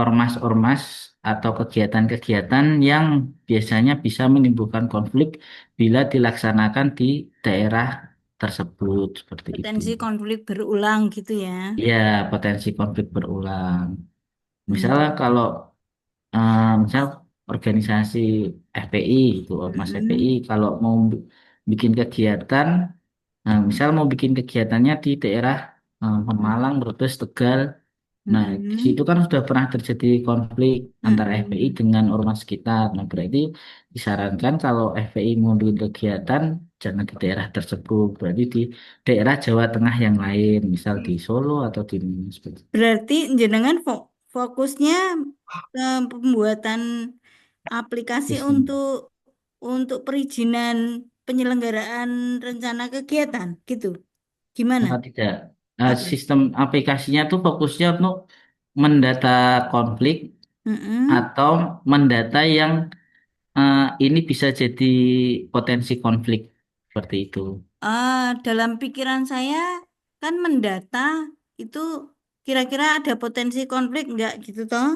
ormas-ormas atau kegiatan-kegiatan yang biasanya bisa menimbulkan konflik bila dilaksanakan di daerah tersebut, seperti itu. Potensi konflik berulang gitu ya. Ya, potensi konflik berulang. Misalnya Hmm. kalau misal organisasi FPI, itu ormas FPI, Mm-mm. kalau mau bikin kegiatan, misal mau bikin kegiatannya di daerah Pemalang, Brebes, Tegal. Nah, di Mm-mm. situ kan sudah pernah terjadi konflik antara FPI Mm-mm. dengan ormas sekitar. Nah, berarti disarankan kalau FPI mau bikin kegiatan, jangan di daerah tersebut. Berarti di daerah Jawa Tengah yang lain, misal di Solo atau di seperti itu. Berarti jenengan fokusnya ke pembuatan aplikasi Sistem. untuk perizinan penyelenggaraan rencana kegiatan gitu. Gimana? Tidak. Apa? Sistem aplikasinya tuh fokusnya untuk mendata konflik Mm-mm. atau mendata yang ini bisa jadi potensi konflik seperti itu. Dalam pikiran saya kan mendata itu kira-kira ada potensi konflik enggak gitu toh.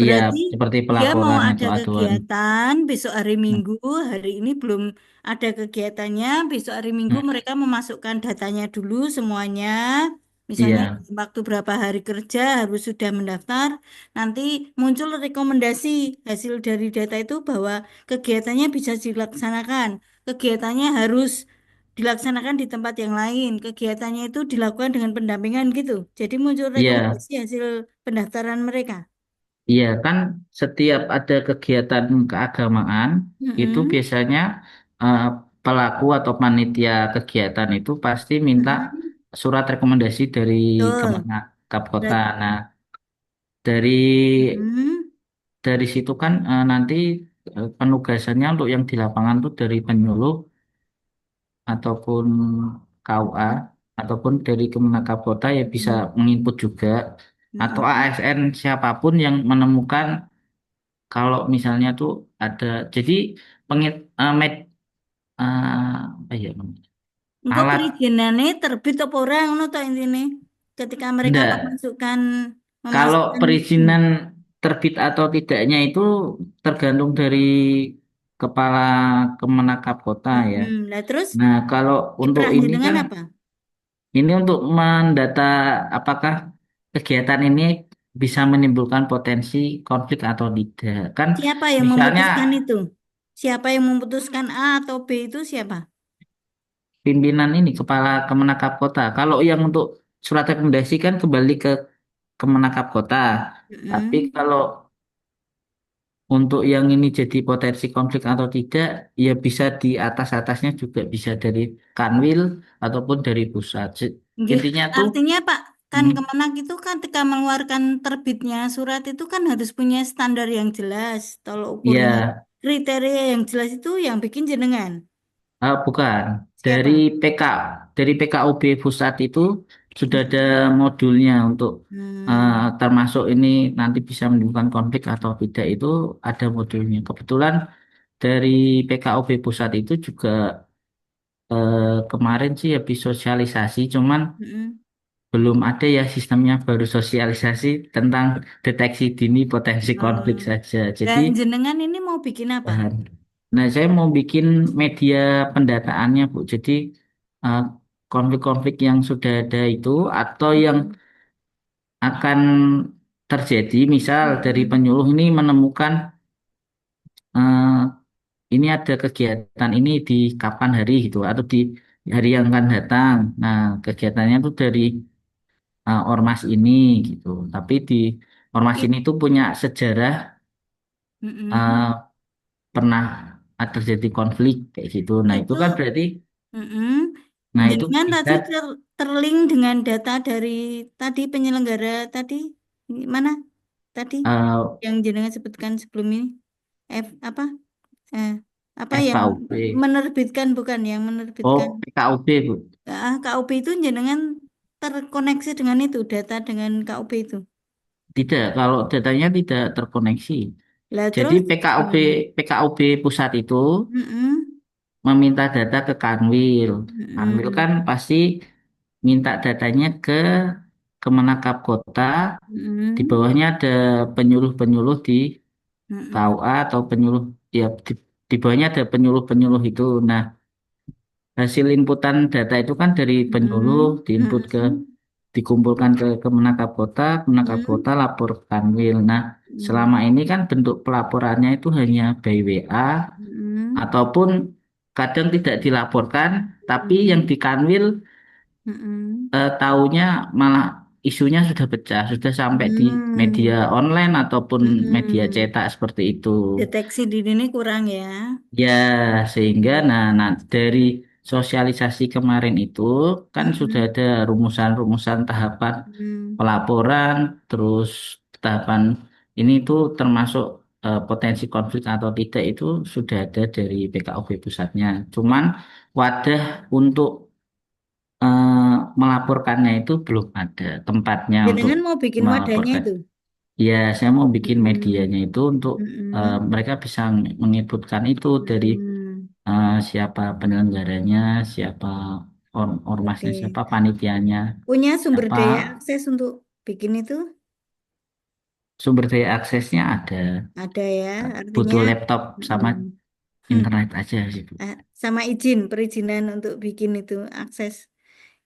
Iya, Berarti seperti dia mau pelaporan ada atau aduan. kegiatan besok hari Nah, Minggu, hari ini belum ada kegiatannya, besok hari Minggu nah, mereka memasukkan datanya dulu semuanya. Misalnya iya, dalam waktu berapa hari kerja harus sudah mendaftar, nanti muncul rekomendasi hasil dari data itu bahwa kegiatannya bisa dilaksanakan. Kegiatannya harus dilaksanakan di tempat yang lain. Kegiatannya itu dilakukan dengan pendampingan gitu. Jadi muncul iya, rekomendasi hasil pendaftaran mereka. iya kan setiap ada kegiatan keagamaan itu Mm-mm. biasanya eh, pelaku atau panitia kegiatan itu pasti minta Mm-mm. surat rekomendasi dari Betul. Kemenak Kota. Berat. Nah, dari Mm-mm. dari situ kan nanti penugasannya untuk yang di lapangan tuh dari penyuluh ataupun KUA ataupun dari Kemenak Kota ya bisa menginput juga atau Mm-mm. ASN siapapun yang menemukan kalau misalnya tuh ada jadi pengit apa ya namanya? Engkau Alat perizinannya terbit apa ora ngono to intine. Ketika mereka enggak kalau memasukkan perizinan terbit atau tidaknya itu tergantung dari kepala Kemenak Kota ya. Lah terus Nah, kalau untuk kiprah ini jenengan kan apa? ini untuk mendata apakah kegiatan ini bisa menimbulkan potensi konflik atau tidak. Kan Siapa yang misalnya memutuskan itu? Siapa yang memutuskan A atau B itu siapa? pimpinan ini kepala Kemenakap Kota. Kalau yang untuk surat rekomendasi kan kembali ke Kemenakap Kota. Tapi Mm-mm. kalau untuk yang ini jadi potensi konflik atau tidak, ya bisa di atas-atasnya juga bisa dari Kanwil ataupun dari pusat. Nggih, Intinya tuh artinya Pak, kan hmm, Kemenak itu kan ketika mengeluarkan terbitnya surat itu kan harus punya standar yang jelas, tolok ukurnya, ya kriteria yang jelas itu yang bikin jenengan. bukan dari Siapa? PK dari PKUB pusat itu sudah ada Mm-mm. modulnya untuk Hmm, termasuk ini nanti bisa menimbulkan konflik atau tidak itu ada modulnya. Kebetulan dari PKUB pusat itu juga kemarin sih habis sosialisasi, cuman mm-mm. belum ada ya sistemnya baru sosialisasi tentang deteksi dini potensi konflik Oh. saja. Jadi Dan jenengan ini mau bikin apa? bahan. Nah, saya mau bikin media pendataannya, Bu. Jadi eh, konflik-konflik yang sudah ada itu atau yang Mm-mm. akan terjadi, misal dari Mm-mm. penyuluh ini menemukan eh, ini ada kegiatan ini di kapan hari gitu atau di hari yang akan datang. Nah, kegiatannya itu dari ormas ini gitu. Tapi di ormas It- ini tuh punya sejarah mm-mm. eh, pernah ada terjadi konflik kayak gitu. Nah, itu Itu kan berarti mm-mm. nah itu Jenengan bisa tadi terlink dengan data dari tadi penyelenggara tadi mana tadi eh, yang jenengan sebutkan sebelum ini F apa eh, apa yang FKUP. menerbitkan bukan yang Oh, menerbitkan PKUP, Bu. KUP itu jenengan terkoneksi dengan itu data dengan KUP itu. Tidak, kalau datanya tidak terkoneksi. Lah Jadi terus PKUP gimana? PKUP pusat itu Mm-mm. meminta data ke Kanwil. Kanwil kan Mm-mm. pasti minta datanya ke Kemenakap Kota. Di Mm-mm. bawahnya ada penyuluh-penyuluh di Mm-mm. KUA atau penyuluh ya di bawahnya ada penyuluh-penyuluh itu. Nah, hasil inputan data itu kan dari penyuluh Mm-mm. diinput ke Mm-mm. dikumpulkan ke Kemenakap Kota Mm-mm. lapor ke Kanwil. Nah, selama ini kan bentuk pelaporannya itu hanya by WA Mm-mm. ataupun kadang tidak dilaporkan, tapi yang Mm-mm. di Kanwil Mm-mm. Taunya malah isunya sudah pecah, sudah sampai di media Hmm. online ataupun media Mm-mm. cetak seperti itu. Deteksi dini ini kurang ya. Ya, sehingga nah dari sosialisasi kemarin itu kan sudah Mm-mm. ada rumusan-rumusan tahapan Mm. pelaporan, terus tahapan ini tuh termasuk potensi konflik atau tidak itu sudah ada dari BKUB pusatnya. Cuman wadah untuk melaporkannya itu belum ada tempatnya untuk Jenengan mau bikin wadahnya melaporkan. itu? Ya, saya mau bikin Mm-mm. medianya itu untuk Mm-mm. mereka bisa menyebutkan itu dari Mm. siapa penyelenggaranya, siapa ormasnya, Oke. siapa panitianya, Punya sumber siapa daya akses untuk bikin itu? sumber daya aksesnya ada. Ada ya, artinya Butuh laptop sama mm, hmm, internet aja sih, Bu. sama perizinan untuk bikin itu akses.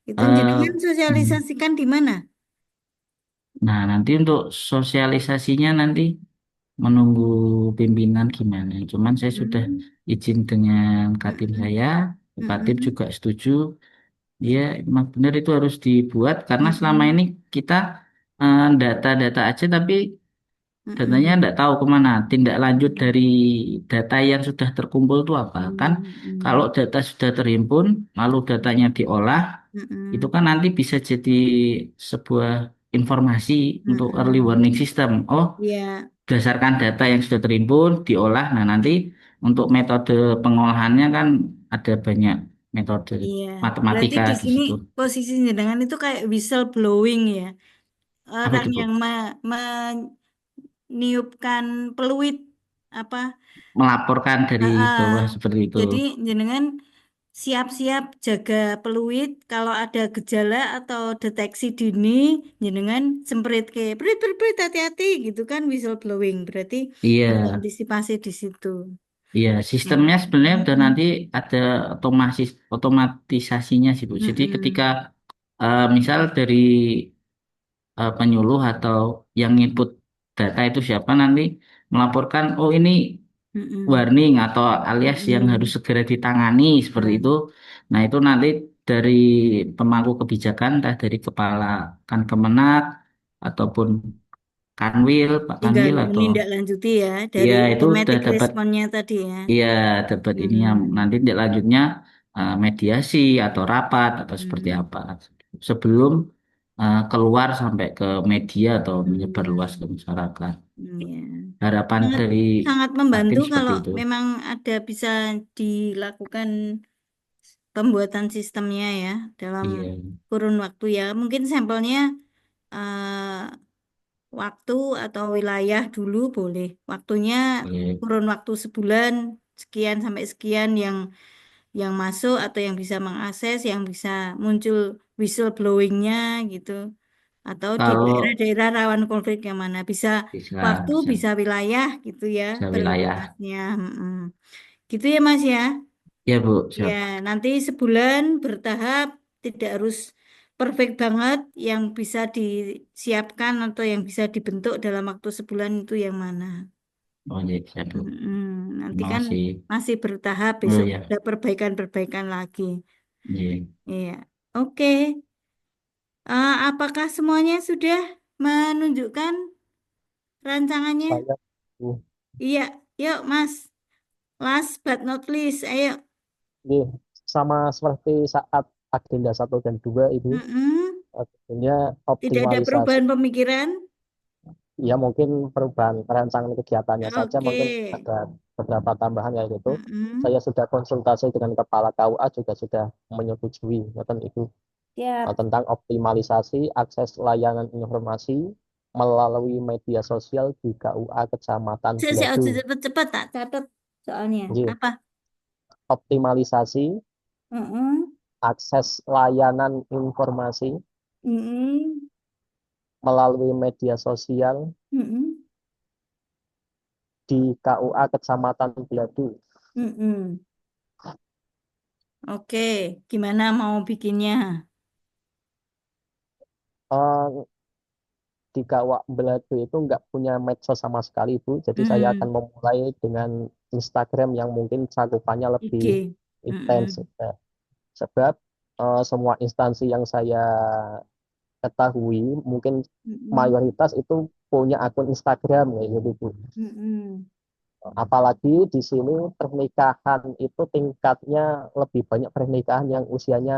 Itu Eh, jenengan hmm. sosialisasikan di mana? Nah, nanti untuk sosialisasinya nanti menunggu pimpinan gimana. Cuman saya sudah Mm, izin dengan Katim mm, saya, Katim mm, juga setuju. Ya, emang benar itu harus dibuat karena selama mm, ini kita data-data aja tapi datanya mm, tidak tahu kemana. Tindak lanjut dari data yang sudah terkumpul itu apa? Kan kalau mm, data sudah terhimpun, lalu datanya diolah, itu mm, kan nanti bisa jadi sebuah informasi untuk early mm. warning system. Oh, Ya, berdasarkan data yang sudah terhimpun, diolah. Nah, nanti untuk metode pengolahannya kan ada banyak metode iya. Berarti matematika di di sini situ. posisi jenengan itu kayak whistle blowing ya. Apa Orang itu, Bu? yang meniupkan peluit apa? Melaporkan dari Heeh. bawah seperti itu. Jadi jenengan siap-siap jaga peluit kalau ada gejala atau deteksi dini jenengan semprit ke prit prit prit hati-hati gitu kan whistleblowing berarti untuk Iya, antisipasi di situ. iya. Ya. Sistemnya sebenarnya udah Mm-mm. nanti ada otomatisasinya sih, Bu. Jadi ketika Mm-mm. misal dari penyuluh atau yang input data itu siapa nanti melaporkan, oh ini Mm-mm. warning atau alias yang harus Mm-mm. segera ditangani seperti Nah, itu. Nah, itu nanti dari pemangku kebijakan, entah dari kepala kan Kemenak ataupun Kanwil, Pak tinggal Kanwil atau menindaklanjuti ya dari ya itu udah automatic dapat responnya tadi ya. ya dapat ini yang Hmm. nanti tindak lanjutnya mediasi atau rapat atau seperti Hmm. apa sebelum keluar sampai ke media atau menyebar luas Hmm. ke masyarakat. Ya. Harapan Sangat, dari sangat membantu Hakim seperti kalau itu. memang ada bisa dilakukan pembuatan sistemnya ya dalam Iya, kurun waktu ya. Mungkin sampelnya waktu atau wilayah dulu boleh. Waktunya boleh. kurun waktu sebulan sekian sampai sekian yang masuk atau yang bisa mengakses, yang bisa muncul whistleblowingnya gitu. Atau di Kalau daerah-daerah rawan konflik yang mana bisa bisa, waktu, bisa wilayah gitu ya bisa wilayah. prioritasnya. Mm-mm. Gitu ya Mas ya. Ya Bu, Ya, siap. nanti sebulan bertahap, tidak harus perfect banget. Yang bisa disiapkan atau yang bisa dibentuk dalam waktu sebulan itu yang mana. Oh iya, siap Bu. Mm-mm. Nanti Terima kan kasih. masih bertahap, Oh besok ya, ada perbaikan-perbaikan lagi. iya. Iya, oke. Apakah semuanya sudah menunjukkan rancangannya? Saya Iya, yuk Mas. Last but not least, ayo. ini sama seperti saat agenda 1 dan 2 ini, Mm-mm. agendanya Tidak ada optimalisasi. perubahan pemikiran? Ya mungkin perubahan perancangan kegiatannya saja Oke. mungkin ada beberapa tambahan kayak gitu. Mm-mm. Saya sudah konsultasi dengan kepala KUA juga sudah menyetujui kan itu Siap. tentang optimalisasi akses layanan informasi melalui media sosial di KUA Kecamatan Saya Beladu. cepet-cepet tak catat soalnya. Nggih. Apa? Optimalisasi Mm-mm. akses layanan informasi Mm-mm. melalui media sosial Mm-mm. di KUA Kecamatan Beladu. Mm-mm. Oke, gimana mau bikinnya? Eh, di Kawak Belado itu nggak punya medsos sama sekali Bu. Jadi saya akan Hmm, memulai dengan Instagram yang mungkin cakupannya lebih IG. intens. Mm-mm. Ya. Sebab semua instansi yang saya ketahui mungkin Mm-mm. mayoritas itu punya akun Instagram kayak gitu Bu. Mm-mm. Apalagi di sini pernikahan itu tingkatnya lebih banyak pernikahan yang usianya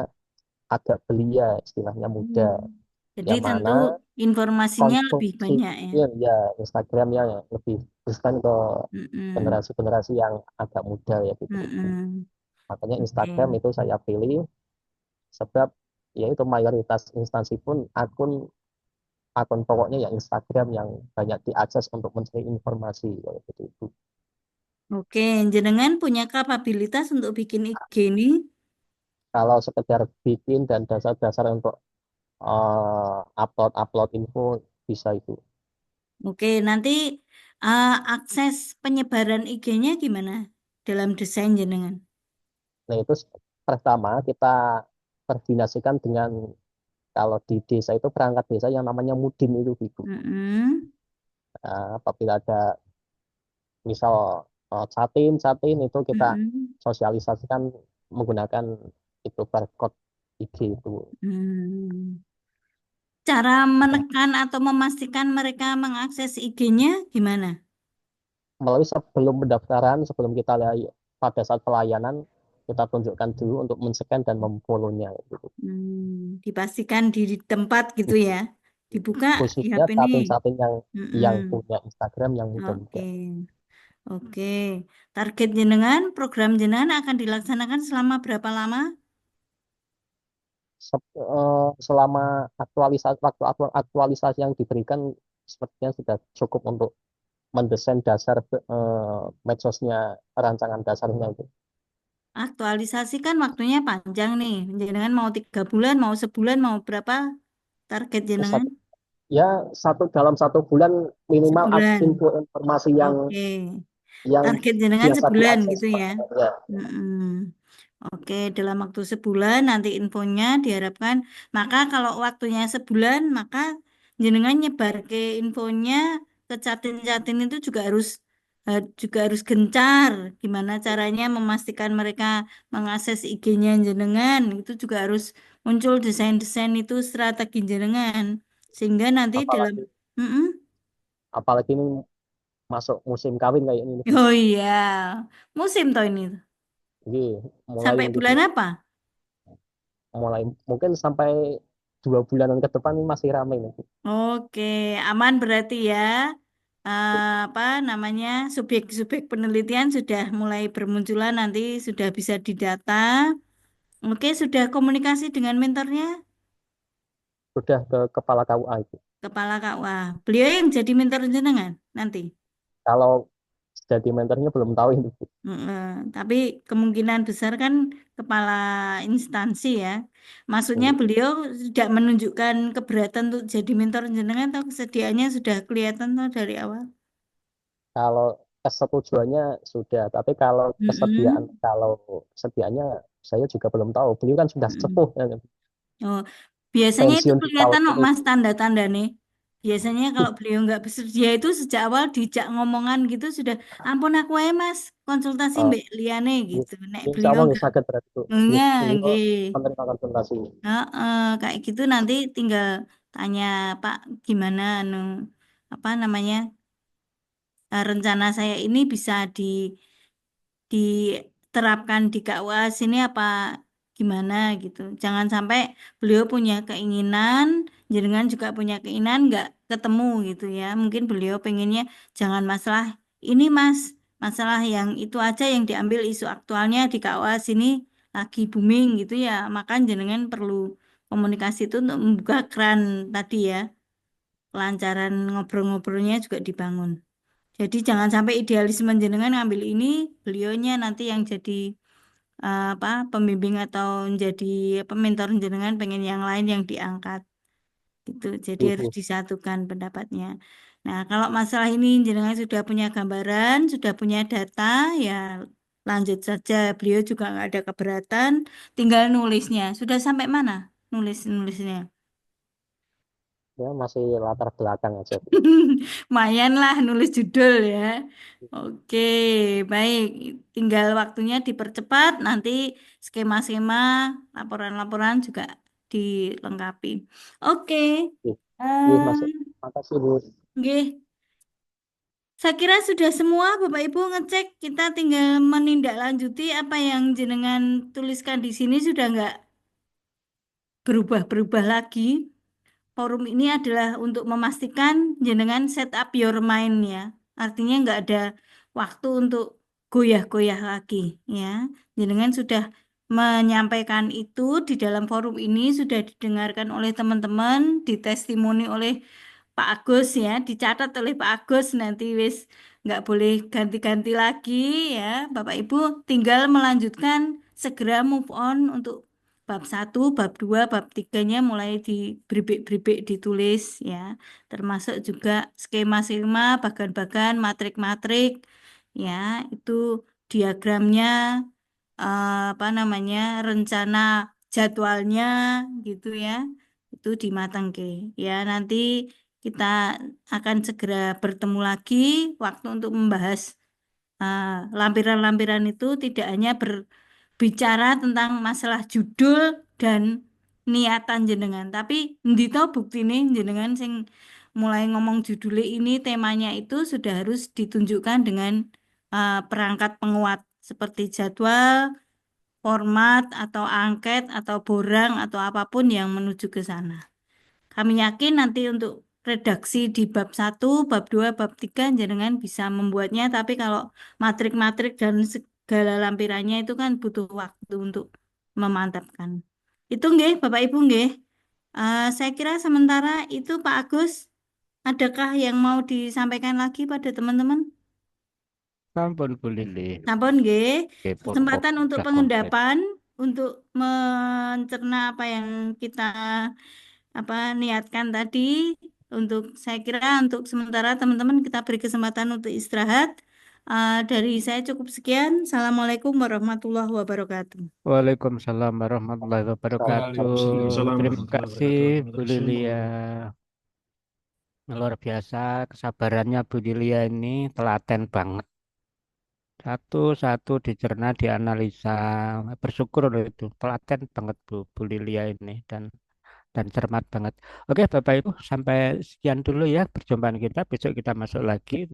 agak belia, istilahnya muda, Hmm. Jadi yang tentu mana informasinya lebih konsumsi banyak ya. ya Instagramnya lebih bukan ke Mm-mm. generasi-generasi yang agak muda ya gitu. Mm-mm. Makanya Instagram Oke. itu saya pilih sebab ya itu mayoritas instansi pun akun akun pokoknya ya Instagram yang banyak diakses untuk mencari informasi kayak gitu itu. Oke, jenengan punya kapabilitas untuk bikin IG ini. Kalau sekedar bikin dan dasar-dasar untuk upload info bisa itu. Oke, nanti akses penyebaran IG-nya gimana dalam desain jenengan? Nah itu pertama kita koordinasikan dengan kalau di desa itu perangkat desa yang namanya Mudin itu Ibu. Mm-mm. Apabila ada misal satin itu kita Mm-mm. sosialisasikan menggunakan itu barcode IG itu. Hmm. Cara menekan atau memastikan mereka mengakses IG-nya gimana? Melalui sebelum pendaftaran, sebelum kita pada saat pelayanan kita tunjukkan dulu untuk men-scan dan memfollow-nya gitu. Dipastikan di tempat gitu ya. Dibuka di Khususnya HP ini. satin-satin Mm-mm. yang punya Instagram yang Oke. muda-muda. Oke. Target jenengan, program jenengan akan dilaksanakan selama berapa lama? Selama waktu aktualisasi yang diberikan sepertinya sudah cukup untuk mendesain dasar medsosnya rancangan dasarnya itu. Aktualisasi kan waktunya panjang nih. Jenengan mau 3 bulan, mau sebulan, mau berapa target jenengan? Satu, ya dalam 1 bulan minimal Sebulan. info informasi yang Oke. yang Target jenengan biasa sebulan diakses gitu Pak. ya. Ya, Mm-mm. Oke, dalam waktu sebulan nanti infonya diharapkan. Maka kalau waktunya sebulan, maka jenengan nyebar ke infonya ke catin-catin itu juga harus gencar. Gimana caranya memastikan mereka mengakses IG-nya jenengan itu juga harus muncul desain-desain itu strategi jenengan sehingga nanti dalam. apalagi Mm-mm. apalagi ini masuk musim kawin kayak ini. Oh iya, musim toh ini. Jadi mulai Sampai gitu, bulan apa? mulai mungkin sampai 2 bulanan ke depan ini masih ramai nih. Oke, aman berarti ya. Apa namanya subjek-subjek penelitian sudah mulai bermunculan nanti sudah bisa didata. Oke, sudah komunikasi dengan mentornya, Sudah ke kepala KUA itu. kepala KUA. Beliau yang jadi mentor jenengan nanti. Kalau jadi mentornya belum tahu ini. Mm-mm. Tapi kemungkinan besar kan kepala instansi ya. Maksudnya beliau tidak menunjukkan keberatan untuk jadi mentor jenengan atau kesediaannya sudah kelihatan tuh dari awal. Kalau kesetujuannya sudah, tapi Mm-mm. kalau kesediaannya saya juga belum tahu. Beliau kan sudah Mm-mm. sepuh, ya, Oh, biasanya itu pensiun di tahun kelihatan kok ini. Mas tanda-tanda nih. Biasanya kalau beliau nggak bersedia itu sejak awal dijak ngomongan gitu sudah, ampun aku ya Mas, konsultasi Eh, Mbak Liane gitu. Nek Insya beliau Allah nggak sakit berarti itu. enggak, Beliau nggih. menerima konsultasi. Kayak gitu nanti tinggal tanya Pak gimana apa namanya rencana saya ini bisa diterapkan di KUA sini apa gimana gitu. Jangan sampai beliau punya keinginan, jenengan juga punya keinginan nggak ketemu gitu ya. Mungkin beliau pengennya jangan masalah ini Mas, masalah yang itu aja yang diambil isu aktualnya di KUA sini lagi booming gitu ya. Maka jenengan perlu komunikasi itu untuk membuka keran tadi ya. Kelancaran ngobrol-ngobrolnya juga dibangun. Jadi jangan sampai idealisme jenengan ngambil ini, beliaunya nanti yang jadi apa pembimbing atau menjadi apa mentor jenengan pengen yang lain yang diangkat gitu. Jadi harus Itu disatukan pendapatnya. Nah, kalau masalah ini jenengan sudah punya gambaran, sudah punya data, ya lanjut saja. Beliau juga nggak ada keberatan, tinggal nulisnya. Sudah sampai mana nulisnya? Ya masih latar belakang aja, Bu. Lumayan lah nulis judul ya. Oke, baik. Tinggal waktunya dipercepat, nanti skema-skema, laporan-laporan juga dilengkapi. Oke, Ih, ih, eh, masuk. Makasih, Bu. nggih. Saya kira sudah semua Bapak Ibu ngecek, kita tinggal menindaklanjuti apa yang jenengan tuliskan di sini sudah nggak berubah-berubah lagi. Forum ini adalah untuk memastikan jenengan set up your mind ya. Artinya nggak ada waktu untuk goyah-goyah lagi ya. Jenengan sudah menyampaikan itu di dalam forum ini sudah didengarkan oleh teman-teman, ditestimoni oleh Pak Agus ya, dicatat oleh Pak Agus nanti wis nggak boleh ganti-ganti lagi ya. Bapak Ibu tinggal melanjutkan segera move on untuk bab 1, bab 2, bab 3-nya mulai di beribik-beribik ditulis ya. Termasuk juga skema-skema, bagan-bagan, matrik-matrik ya. Itu diagramnya apa namanya? Rencana jadwalnya gitu ya. Itu dimatengke. Ya, nanti kita akan segera bertemu lagi waktu untuk membahas lampiran-lampiran itu tidak hanya berbicara tentang masalah judul dan niatan jenengan, tapi ndito buktine jenengan sing mulai ngomong judulnya ini temanya itu sudah harus ditunjukkan dengan perangkat penguat seperti jadwal, format atau angket atau borang atau apapun yang menuju ke sana. Kami yakin nanti untuk redaksi di bab 1, bab 2, bab 3 jenengan bisa membuatnya, tapi kalau matrik-matrik dan segala lampirannya itu kan butuh waktu untuk memantapkan. Itu nggih, Bapak Ibu nggih. Saya kira sementara itu Pak Agus, adakah yang mau disampaikan lagi pada teman-teman? Sampun Bu Lili. Sampun nggih. Oke, Kesempatan untuk sudah komplit. pengendapan, untuk mencerna apa yang kita niatkan tadi. Untuk saya kira untuk sementara teman-teman kita beri kesempatan untuk istirahat. Dari saya cukup sekian. Assalamualaikum warahmatullahi wabarakatuh. Waalaikumsalam warahmatullahi wabarakatuh. Waalaikumsalam Terima warahmatullahi kasih wabarakatuh. Bu Terima kasih. Lilia. Luar biasa kesabarannya Bu Lilia ini telaten banget. Satu-satu dicerna, dianalisa. Bersyukur loh itu. Telaten banget Bu Lilia ini dan cermat banget. Oke Bapak Ibu, sampai sekian dulu ya perjumpaan kita. Besok kita masuk lagi.